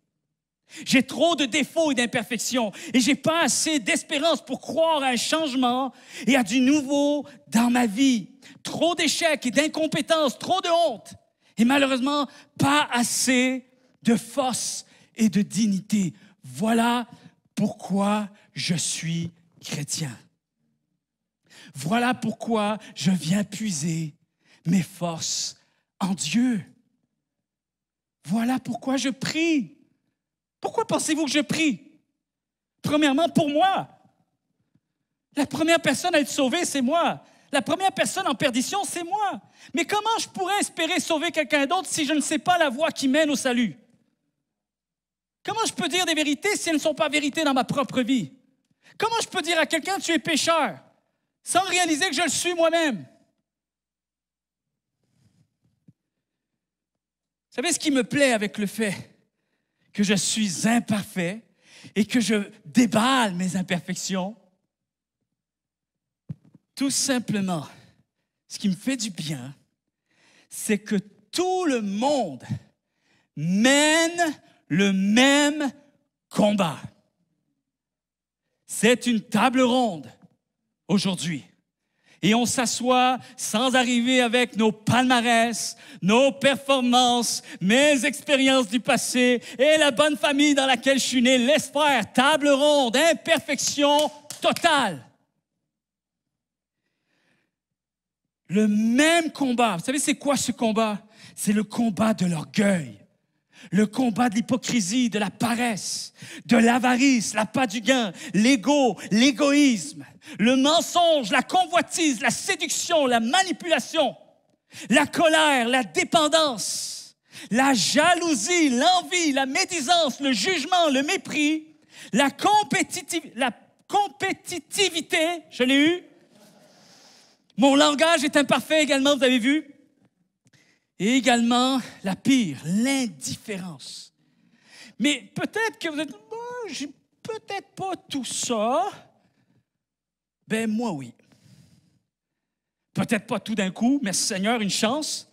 J'ai trop de défauts et d'imperfections, et je n'ai pas assez d'espérance pour croire à un changement et à du nouveau dans ma vie. Trop d'échecs et d'incompétences, trop de honte, et malheureusement, pas assez de force et de dignité. Voilà pourquoi je suis chrétien. Voilà pourquoi je viens puiser mes forces en Dieu. Voilà pourquoi je prie. Pourquoi pensez-vous que je prie? Premièrement, pour moi. La première personne à être sauvée, c'est moi. La première personne en perdition, c'est moi. Mais comment je pourrais espérer sauver quelqu'un d'autre si je ne sais pas la voie qui mène au salut? Comment je peux dire des vérités si elles ne sont pas vérités dans ma propre vie? Comment je peux dire à quelqu'un « tu es pécheur » sans réaliser que je le suis moi-même? Vous savez ce qui me plaît avec le fait que je suis imparfait et que je déballe mes imperfections? Tout simplement, ce qui me fait du bien, c'est que tout le monde mène le même combat. C'est une table ronde aujourd'hui. Et on s'assoit sans arriver avec nos palmarès, nos performances, mes expériences du passé et la bonne famille dans laquelle je suis né. Laisse faire, table ronde, imperfection totale. Le même combat. Vous savez, c'est quoi ce combat? C'est le combat de l'orgueil. Le combat de l'hypocrisie, de la paresse, de l'avarice, l'appât du gain, l'ego, l'égoïsme, le mensonge, la convoitise, la séduction, la manipulation, la colère, la dépendance, la jalousie, l'envie, la médisance, le jugement, le mépris, la compétitivité, je l'ai eu. Mon langage est imparfait également, vous avez vu. Et également, la pire, l'indifférence. Mais peut-être que vous êtes, j'ai peut-être pas tout ça. Ben moi, oui. Peut-être pas tout d'un coup, merci Seigneur, une chance.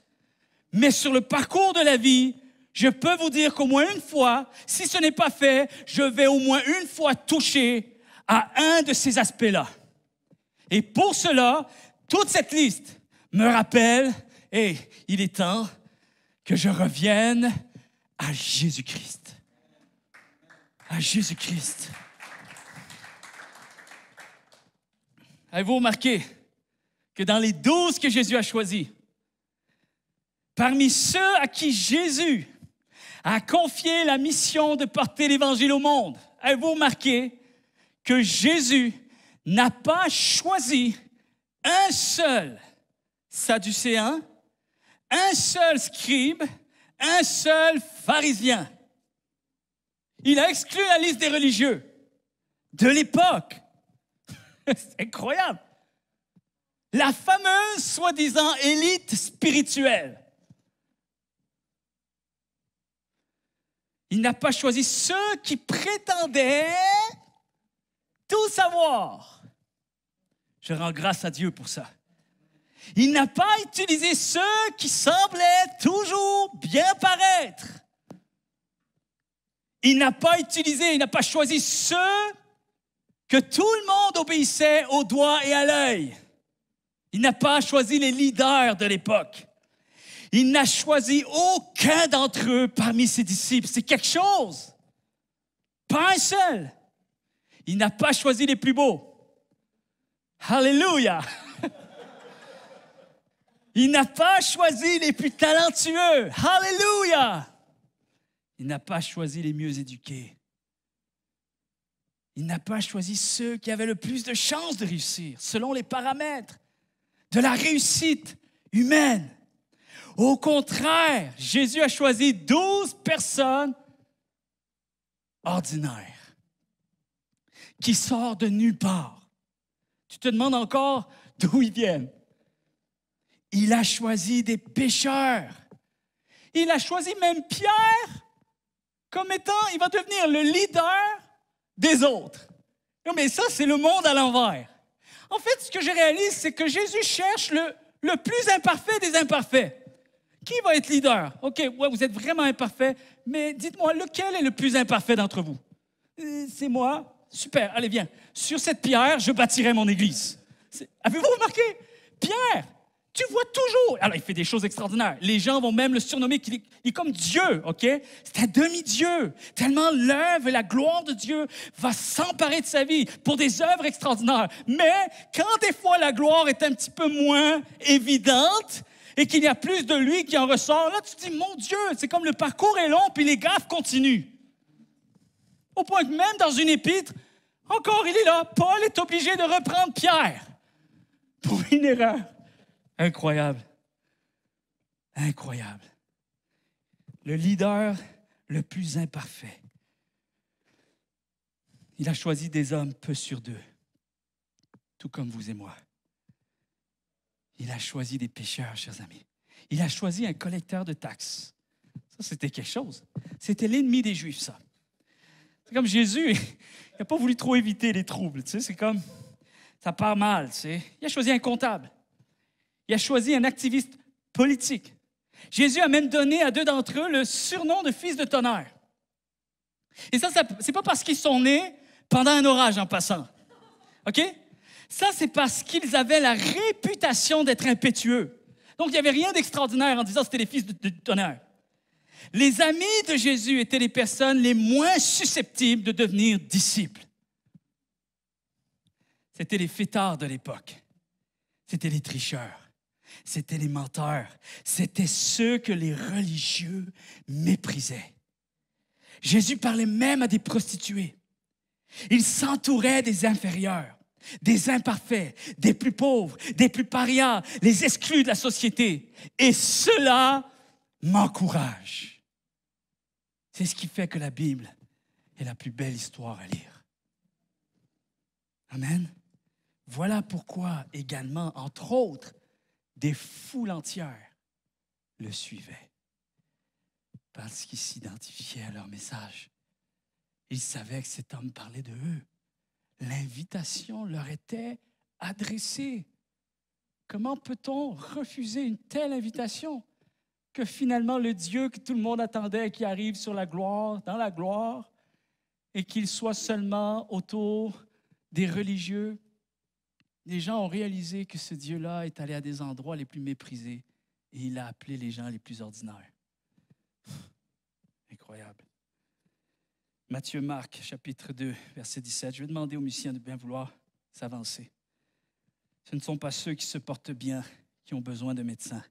Mais sur le parcours de la vie, je peux vous dire qu'au moins une fois, si ce n'est pas fait, je vais au moins une fois toucher à un de ces aspects-là. Et pour cela, toute cette liste me rappelle, il est temps que je revienne à Jésus-Christ. à Jésus-Christ. Avez-vous remarqué que dans les 12 que Jésus a choisis, parmi ceux à qui Jésus a confié la mission de porter l'Évangile au monde, avez-vous remarqué que Jésus n'a pas choisi un seul sadducéen, un seul scribe, un seul pharisien? Il a exclu la liste des religieux de l'époque. C'est incroyable. La fameuse, soi-disant, élite spirituelle. Il n'a pas choisi ceux qui prétendaient tout savoir. Je rends grâce à Dieu pour ça. Il n'a pas utilisé ceux qui semblaient toujours bien paraître. Il n'a pas choisi ceux que tout le monde obéissait au doigt et à l'œil. Il n'a pas choisi les leaders de l'époque. Il n'a choisi aucun d'entre eux parmi ses disciples. C'est quelque chose. Pas un seul. Il n'a pas choisi les plus beaux. Alléluia. Il n'a pas choisi les plus talentueux. Alléluia. Il n'a pas choisi les mieux éduqués. Il n'a pas choisi ceux qui avaient le plus de chances de réussir, selon les paramètres de la réussite humaine. Au contraire, Jésus a choisi 12 personnes ordinaires qui sortent de nulle part. Tu te demandes encore d'où ils viennent. Il a choisi des pécheurs. Il a choisi même Pierre comme étant, il va devenir le leader des autres. Non, mais ça, c'est le monde à l'envers. En fait, ce que je réalise, c'est que Jésus cherche le plus imparfait des imparfaits. Qui va être leader? OK, ouais, vous êtes vraiment imparfait, mais dites-moi, lequel est le plus imparfait d'entre vous? C'est moi. Super, allez, viens. Sur cette pierre, je bâtirai mon église. Avez-vous remarqué? Pierre, tu vois toujours. Alors, il fait des choses extraordinaires. Les gens vont même le surnommer qu'il est comme Dieu, OK? C'est un demi-dieu. Tellement l'œuvre et la gloire de Dieu va s'emparer de sa vie pour des œuvres extraordinaires. Mais quand des fois la gloire est un petit peu moins évidente et qu'il y a plus de lui qui en ressort, là, tu te dis, mon Dieu, c'est comme le parcours est long puis les gaffes continuent. Au point que même dans une épître, encore il est là. Paul est obligé de reprendre Pierre pour une erreur. Incroyable. Incroyable. Le leader le plus imparfait. Il a choisi des hommes peu sûrs d'eux, tout comme vous et moi. Il a choisi des pécheurs, chers amis. Il a choisi un collecteur de taxes. Ça, c'était quelque chose. C'était l'ennemi des Juifs, ça. C'est comme Jésus, il n'a pas voulu trop éviter les troubles. Tu sais, c'est comme, ça part mal. Tu sais. Il a choisi un comptable. Il a choisi un activiste politique. Jésus a même donné à 2 d'entre eux le surnom de fils de tonnerre. Et ça c'est pas parce qu'ils sont nés pendant un orage en passant. OK? Ça, c'est parce qu'ils avaient la réputation d'être impétueux. Donc, il n'y avait rien d'extraordinaire en disant que c'était les fils de tonnerre. Les amis de Jésus étaient les personnes les moins susceptibles de devenir disciples. C'était les fêtards de l'époque. C'était les tricheurs. C'était les menteurs. C'était ceux que les religieux méprisaient. Jésus parlait même à des prostituées. Il s'entourait des inférieurs, des imparfaits, des plus pauvres, des plus parias, les exclus de la société. Et cela m'encourage. C'est ce qui fait que la Bible est la plus belle histoire à lire. Amen. Voilà pourquoi également, entre autres, des foules entières le suivaient. Parce qu'ils s'identifiaient à leur message. Ils savaient que cet homme parlait de eux. L'invitation leur était adressée. Comment peut-on refuser une telle invitation? Que finalement le Dieu que tout le monde attendait, qui arrive sur la gloire, dans la gloire, et qu'il soit seulement autour des religieux. Les gens ont réalisé que ce Dieu-là est allé à des endroits les plus méprisés et il a appelé les gens les plus ordinaires. Incroyable. Matthieu, Marc, chapitre 2, verset 17. Je vais demander aux musiciens de bien vouloir s'avancer. Ce ne sont pas ceux qui se portent bien qui ont besoin de médecins,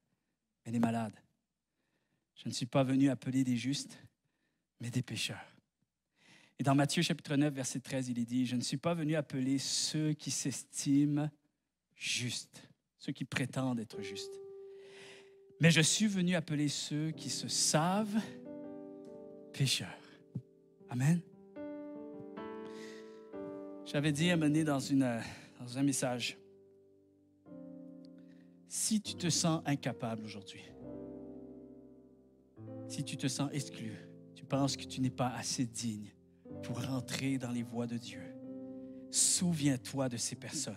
mais les malades. Je ne suis pas venu appeler des justes, mais des pécheurs. Et dans Matthieu, chapitre 9, verset 13, il est dit, « Je ne suis pas venu appeler ceux qui s'estiment justes, ceux qui prétendent être justes, mais je suis venu appeler ceux qui se savent pécheurs. » Amen. J'avais dit à mener dans un message, si tu te sens incapable aujourd'hui, si tu te sens exclu, tu penses que tu n'es pas assez digne pour rentrer dans les voies de Dieu, souviens-toi de ces personnes.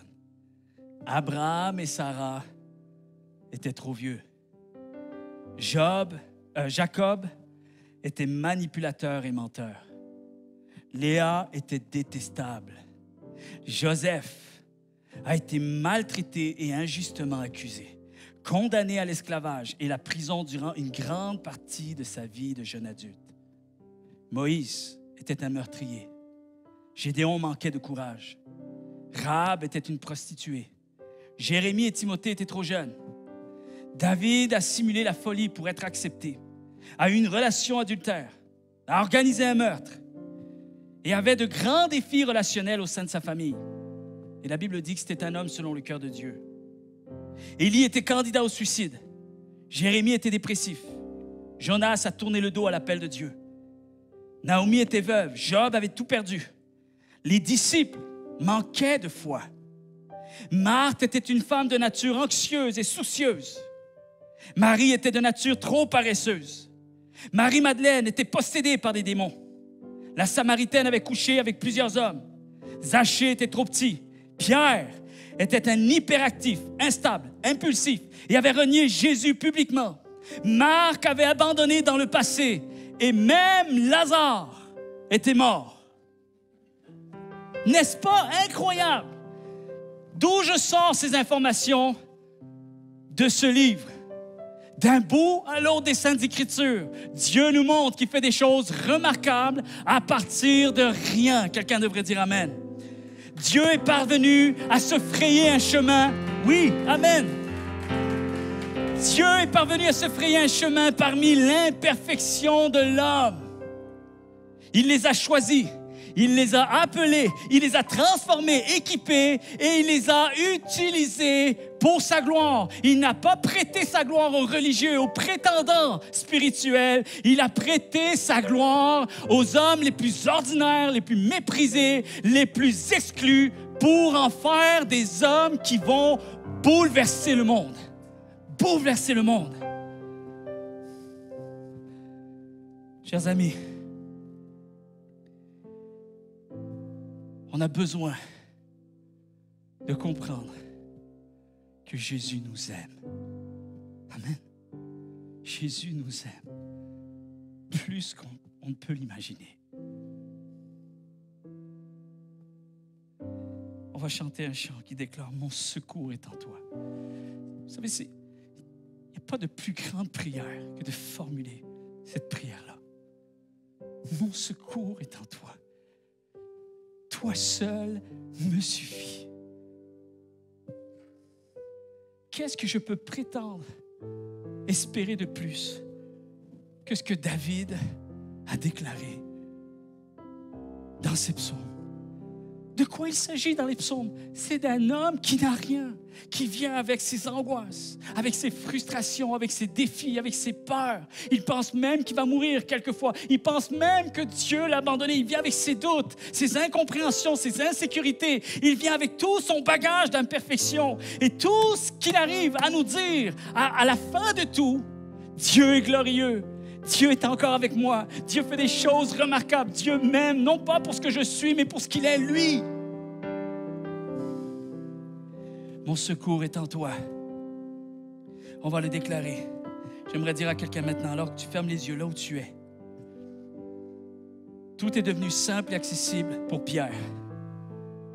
Abraham et Sarah étaient trop vieux. Jacob était manipulateur et menteur. Léa était détestable. Joseph a été maltraité et injustement accusé, condamné à l'esclavage et la prison durant une grande partie de sa vie de jeune adulte. Moïse était un meurtrier. Gédéon manquait de courage. Rahab était une prostituée. Jérémie et Timothée étaient trop jeunes. David a simulé la folie pour être accepté, a eu une relation adultère, a organisé un meurtre et avait de grands défis relationnels au sein de sa famille. Et la Bible dit que c'était un homme selon le cœur de Dieu. Élie était candidat au suicide. Jérémie était dépressif. Jonas a tourné le dos à l'appel de Dieu. Naomi était veuve. Job avait tout perdu. Les disciples manquaient de foi. Marthe était une femme de nature anxieuse et soucieuse. Marie était de nature trop paresseuse. Marie-Madeleine était possédée par des démons. La Samaritaine avait couché avec plusieurs hommes. Zachée était trop petit. Pierre était un hyperactif, instable, impulsif et avait renié Jésus publiquement. Marc avait abandonné dans le passé et même Lazare était mort. N'est-ce pas incroyable? D'où je sors ces informations? De ce livre. D'un bout à l'autre des Saintes Écritures, Dieu nous montre qu'il fait des choses remarquables à partir de rien. Quelqu'un devrait dire Amen. Dieu est parvenu à se frayer un chemin. Oui, Amen. Dieu est parvenu à se frayer un chemin parmi l'imperfection de l'homme. Il les a choisis. Il les a appelés, il les a transformés, équipés et il les a utilisés pour sa gloire. Il n'a pas prêté sa gloire aux religieux, aux prétendants spirituels. Il a prêté sa gloire aux hommes les plus ordinaires, les plus méprisés, les plus exclus pour en faire des hommes qui vont bouleverser le monde. Bouleverser le monde. Chers amis, on a besoin de comprendre que Jésus nous aime. Amen. Jésus nous aime plus qu'on ne peut l'imaginer. On va chanter un chant qui déclare « Mon secours est en toi ». Vous savez, il n'y a pas de plus grande prière que de formuler cette prière-là. « Mon secours est en toi ». Toi seul me suffit. Qu'est-ce que je peux prétendre, espérer de plus que ce que David a déclaré dans ses psaumes? De quoi il s'agit dans les psaumes? C'est d'un homme qui n'a rien, qui vient avec ses angoisses, avec ses frustrations, avec ses défis, avec ses peurs. Il pense même qu'il va mourir quelquefois. Il pense même que Dieu l'a abandonné. Il vient avec ses doutes, ses incompréhensions, ses insécurités. Il vient avec tout son bagage d'imperfection. Et tout ce qu'il arrive à nous dire à la fin de tout, Dieu est glorieux. Dieu est encore avec moi. Dieu fait des choses remarquables. Dieu m'aime, non pas pour ce que je suis, mais pour ce qu'il est, lui. Mon secours est en toi. On va le déclarer. J'aimerais dire à quelqu'un maintenant, alors que tu fermes les yeux là où tu es. Tout est devenu simple et accessible pour Pierre.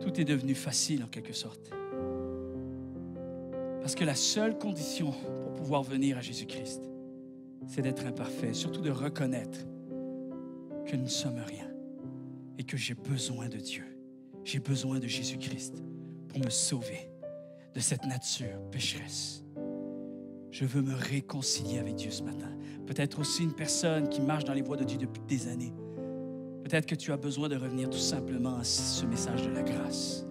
Tout est devenu facile en quelque sorte. Parce que la seule condition pour pouvoir venir à Jésus-Christ, c'est d'être imparfait, surtout de reconnaître que nous ne sommes rien. et que j'ai besoin de Dieu. J'ai besoin de Jésus-Christ pour me sauver de cette nature pécheresse. Je veux me réconcilier avec Dieu ce matin. Peut-être aussi une personne qui marche dans les voies de Dieu depuis des années. Peut-être que tu as besoin de revenir tout simplement à ce message de la grâce.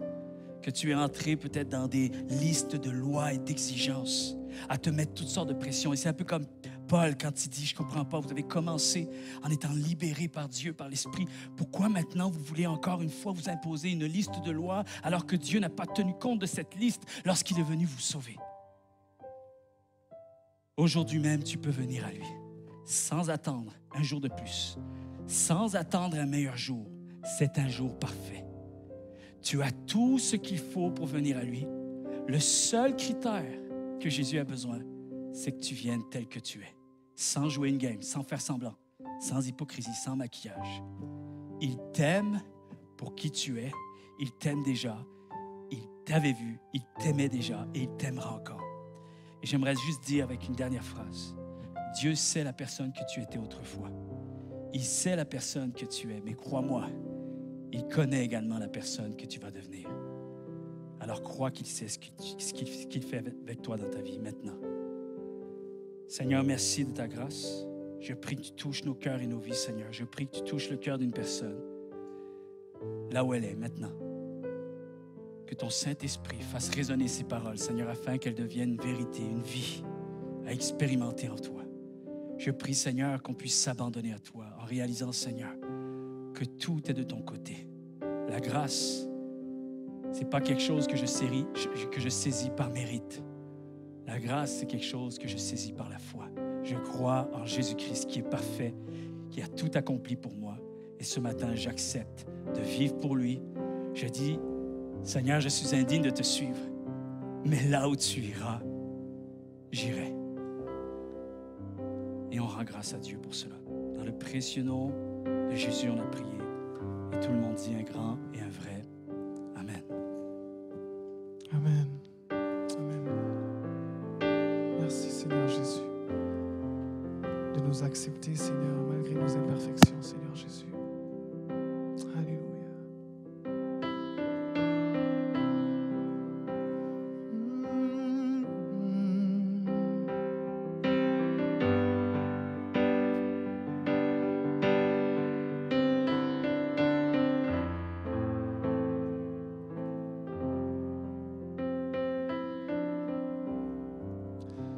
Que tu es entré peut-être dans des listes de lois et d'exigences, à te mettre toutes sortes de pressions. Et c'est un peu comme Paul quand il dit, je ne comprends pas, vous avez commencé en étant libéré par Dieu, par l'Esprit. Pourquoi maintenant vous voulez encore une fois vous imposer une liste de lois alors que Dieu n'a pas tenu compte de cette liste lorsqu'il est venu vous sauver? Aujourd'hui même, tu peux venir à lui, sans attendre un jour de plus, sans attendre un meilleur jour. C'est un jour parfait. Tu as tout ce qu'il faut pour venir à lui. Le seul critère que Jésus a besoin, c'est que tu viennes tel que tu es, sans jouer une game, sans faire semblant, sans hypocrisie, sans maquillage. Il t'aime pour qui tu es. Il t'aime déjà. Il t'avait vu. Il t'aimait déjà et il t'aimera encore. Et j'aimerais juste dire avec une dernière phrase. Dieu sait la personne que tu étais autrefois. Il sait la personne que tu es, mais crois-moi, il connaît également la personne que tu vas devenir. Alors crois qu'il sait ce qu'il fait avec toi dans ta vie maintenant. Seigneur, merci de ta grâce. Je prie que tu touches nos cœurs et nos vies, Seigneur. Je prie que tu touches le cœur d'une personne, là où elle est maintenant. Que ton Saint-Esprit fasse résonner ces paroles, Seigneur, afin qu'elles deviennent une vérité, une vie à expérimenter en toi. Je prie, Seigneur, qu'on puisse s'abandonner à toi en réalisant, Seigneur, que tout est de ton côté. La grâce, ce n'est pas quelque chose que je saisis par mérite. La grâce, c'est quelque chose que je saisis par la foi. Je crois en Jésus-Christ qui est parfait, qui a tout accompli pour moi. Et ce matin, j'accepte de vivre pour lui. Je dis, Seigneur, je suis indigne de te suivre, mais là où tu iras, j'irai. Et on rend grâce à Dieu pour cela. Dans le précieux nom de Jésus, on a prié. Et tout le monde dit un grand et un vrai Amen. Amen. Amen. Merci Seigneur Jésus de nous accepter, Seigneur, malgré nos imperfections, Seigneur Jésus. Alléluia.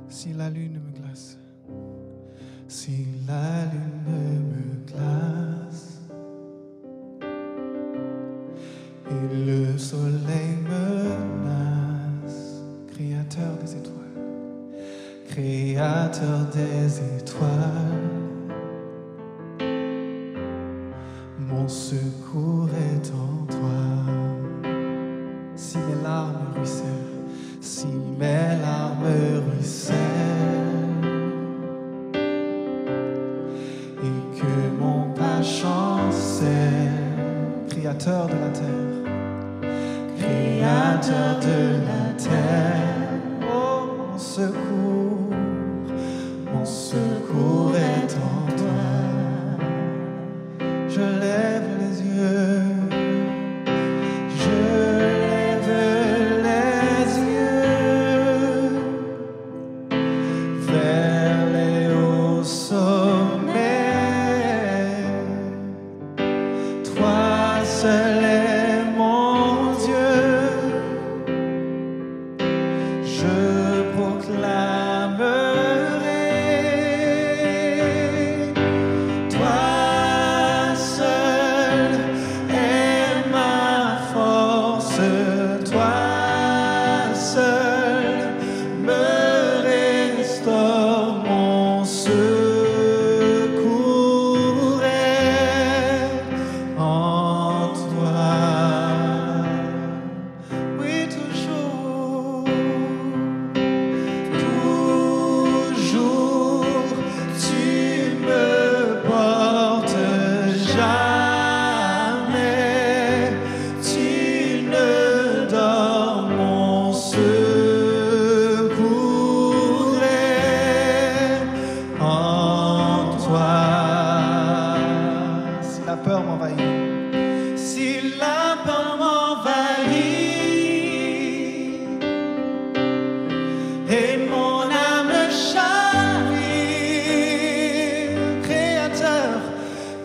Si la lune me glace, si la lune me glace et le soleil menace, créateur des étoiles, mon secours est en toi. Si mes larmes ruissellent, si mes larmes ruissellent et que mon pas chancelle, créateur de la terre, créateur de la terre, oh mon secours est en toi. Je lève les yeux.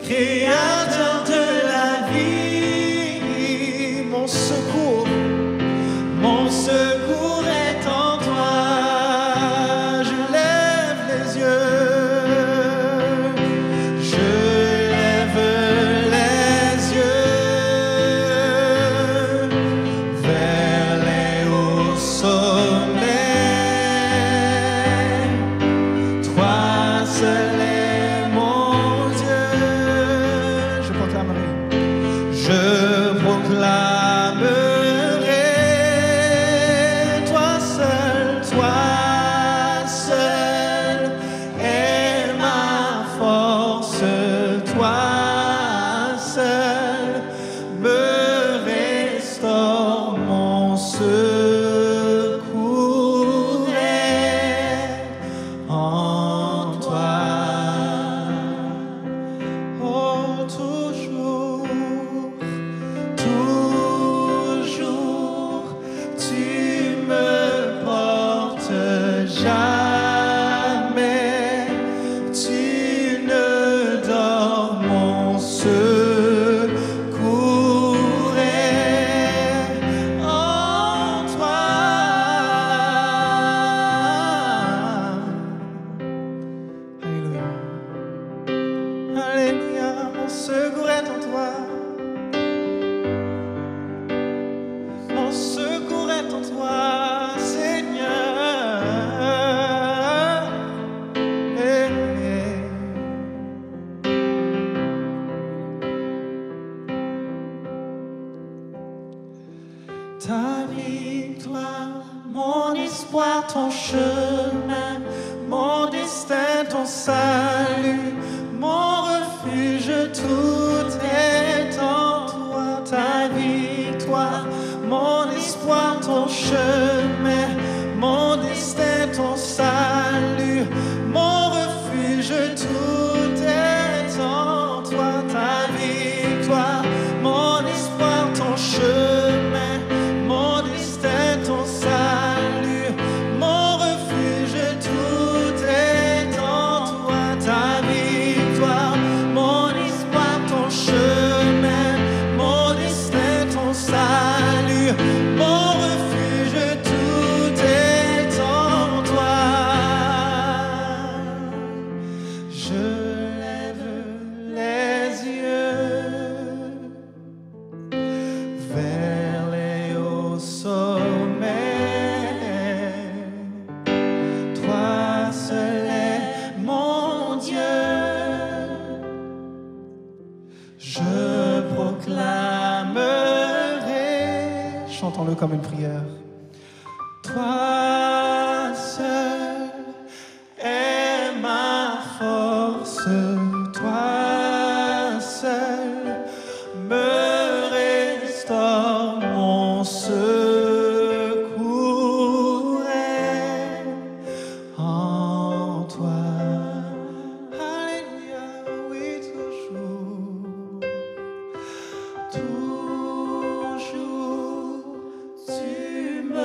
Créateur de la vie, mon secours est en toi. Je lève les yeux, je lève les yeux vers les hauts sommets. Toi seul est mon Dieu. Je proclamerai. Je proclamerai. Toi seul est ma force. Toi seul me restaure. Mon secours est en toi. Oh, toujours, toujours, tu me portes jamais. Tu ne dors, mon secours est en toi. Alléluia. Alléluia, mon secours est en toi. Mon secours est en toi, Seigneur. Eh, eh. Ta victoire, mon espoir, ton chemin, mon destin, ton salut, mon refuge, tout est en toi. Ta victoire, mon espoir, ton chemin, mon destin, ton salut, mon refuge, tout est en toi. Ta victoire, mon espoir, ton chemin, mon destin, ton salut, mon refuge, tout est en toi. Ta victoire, mon espoir, ton chemin, mon destin, ton salut, mon refuge, tout est en toi. Je lève les yeux vers les hauts sommets. Toi seul est mon Dieu. Je proclamerai. Chantons-le comme une prière. Toi seul est ma force. Toi seul me restaure. Mon secours est en toi. Alléluia, oui, toujours. Toujours, tu me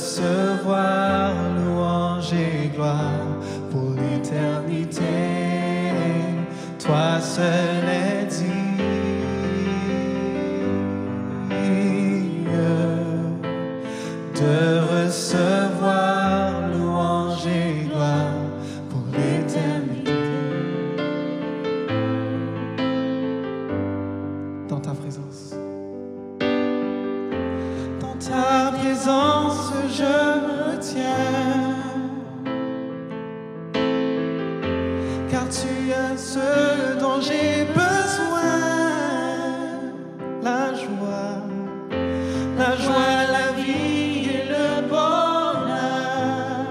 recevoir louange et gloire pour l'éternité. Toi seul est digne de recevoir louange et gloire pour l'éternité. Dans ta présence. Dans ta présence, je me tiens. Car tu as ce dont j'ai besoin. La joie, la vie et le bonheur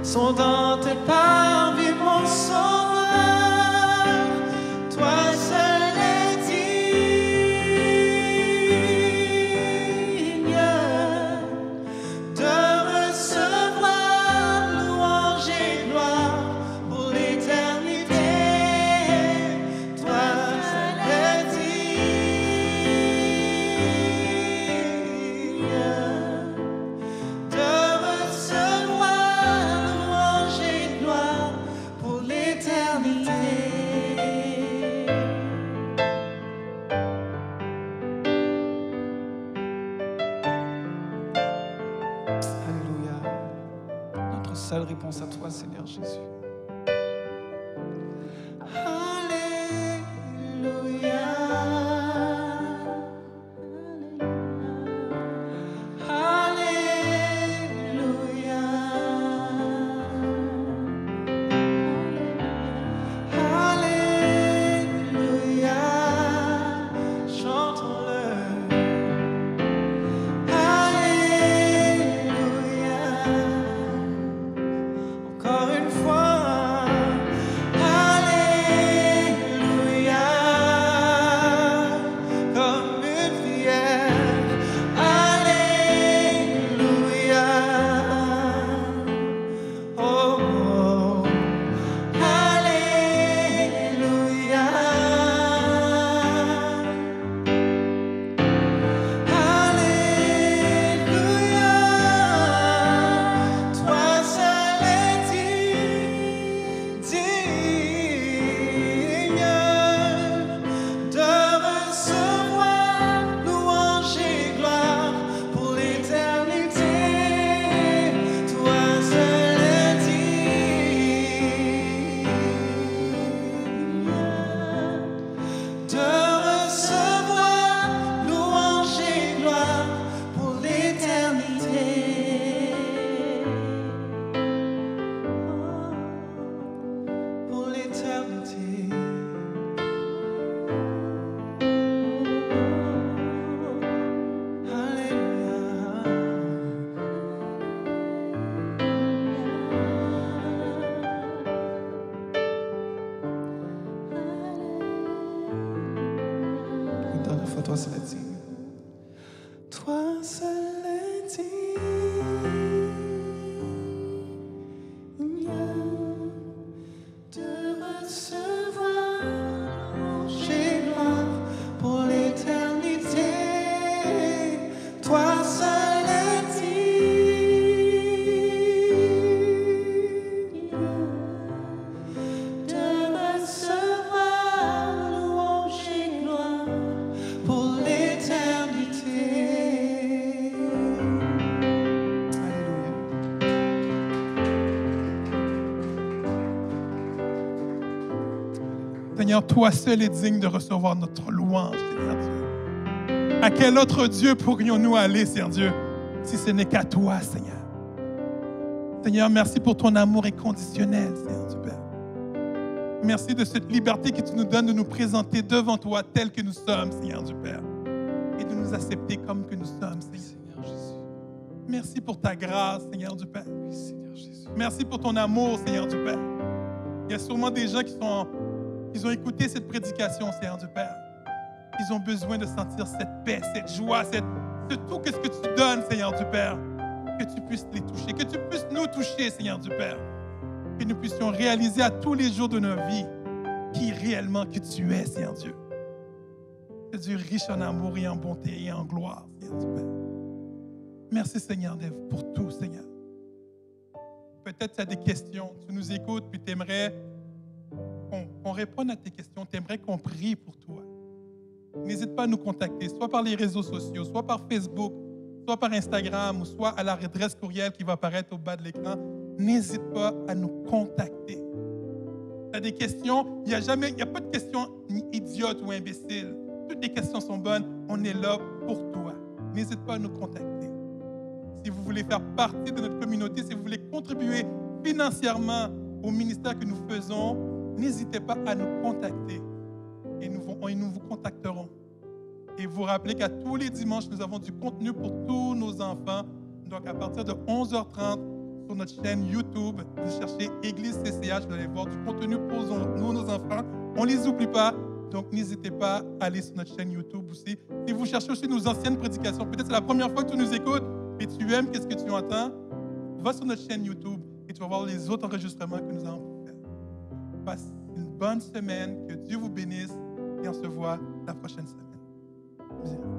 sont dans tes pas, vive mon sauveur. Toi seul est digne de recevoir louange et gloire pour l'éternité. Toi seul est digne de recevoir louange et gloire pour l'éternité. Alléluia. Notre seule réponse à toi, Seigneur Jésus. Alléluia. Alléluia. Alléluia. Chantons-le. Alléluia. Encore une fois. Alléluia. Comme une prière. Alléluia. Oh, oh. Alléluia. Alléluia. Toi seul est digne de recevoir louange et gloire pour l'éternité. Toi seul est digne de recevoir louange et gloire pour l'éternité. Pour l'éternité. Une dernière fois, toi seul est digne. Toi seul est digne de recevoir louange et gloire pour l'éternité. Toi seul est digne de recevoir louange et gloire pour l'éternité. Alléluia. Seigneur, toi seul es digne de recevoir notre louange, Seigneur Dieu. À quel autre Dieu pourrions-nous aller, Seigneur Dieu, si ce n'est qu'à toi, Seigneur? Seigneur, merci pour ton amour inconditionnel, Seigneur Dieu Père. Merci de cette liberté que tu nous donnes de nous présenter devant toi tel que nous sommes, Seigneur Dieu Père, et de nous accepter comme que nous sommes, Seigneur Jésus. Merci pour ta grâce, Seigneur Dieu Père. Seigneur Jésus. Merci pour ton amour, Seigneur Dieu Père. Il y a sûrement des gens qui ont écouté cette prédication, Seigneur Dieu Père. Ils ont besoin de sentir cette paix, cette joie, ce tout que ce que tu donnes, Seigneur Dieu Père. Que tu puisses les toucher, que tu puisses nous toucher, Seigneur Dieu Père. Que nous puissions réaliser à tous les jours de nos vies qui réellement que tu es, Seigneur Dieu. C'est Dieu riche en amour et en bonté et en gloire, Seigneur Dieu Père. Merci, Seigneur, pour tout, Seigneur. Peut-être tu as des questions. Tu nous écoutes, puis tu aimerais qu'on réponde à tes questions. Tu aimerais qu'on prie pour toi. N'hésite pas à nous contacter, soit par les réseaux sociaux, soit par Facebook, soit par Instagram, ou soit à l'adresse courriel qui va apparaître au bas de l'écran. N'hésite pas à nous contacter. Tu as des questions, il n'y a pas de questions idiotes ou imbéciles. Toutes les questions sont bonnes. On est là pour toi. N'hésite pas à nous contacter. Si vous voulez faire partie de notre communauté, si vous voulez contribuer financièrement au ministère que nous faisons, n'hésitez pas à nous contacter. Et nous vous contacterons. Et vous rappelez qu'à tous les dimanches, nous avons du contenu pour tous nos enfants. Donc, à partir de 11h30, sur notre chaîne YouTube, vous cherchez Église CCH, vous allez voir du contenu pour nos enfants. On ne les oublie pas. Donc, n'hésitez pas à aller sur notre chaîne YouTube aussi. Si vous cherchez aussi nos anciennes prédications, peut-être c'est la première fois que tu nous écoutes et tu aimes qu'est-ce que tu entends, va sur notre chaîne YouTube et tu vas voir les autres enregistrements que nous avons fait. Passe une bonne semaine, que Dieu vous bénisse et on se voit la prochaine semaine.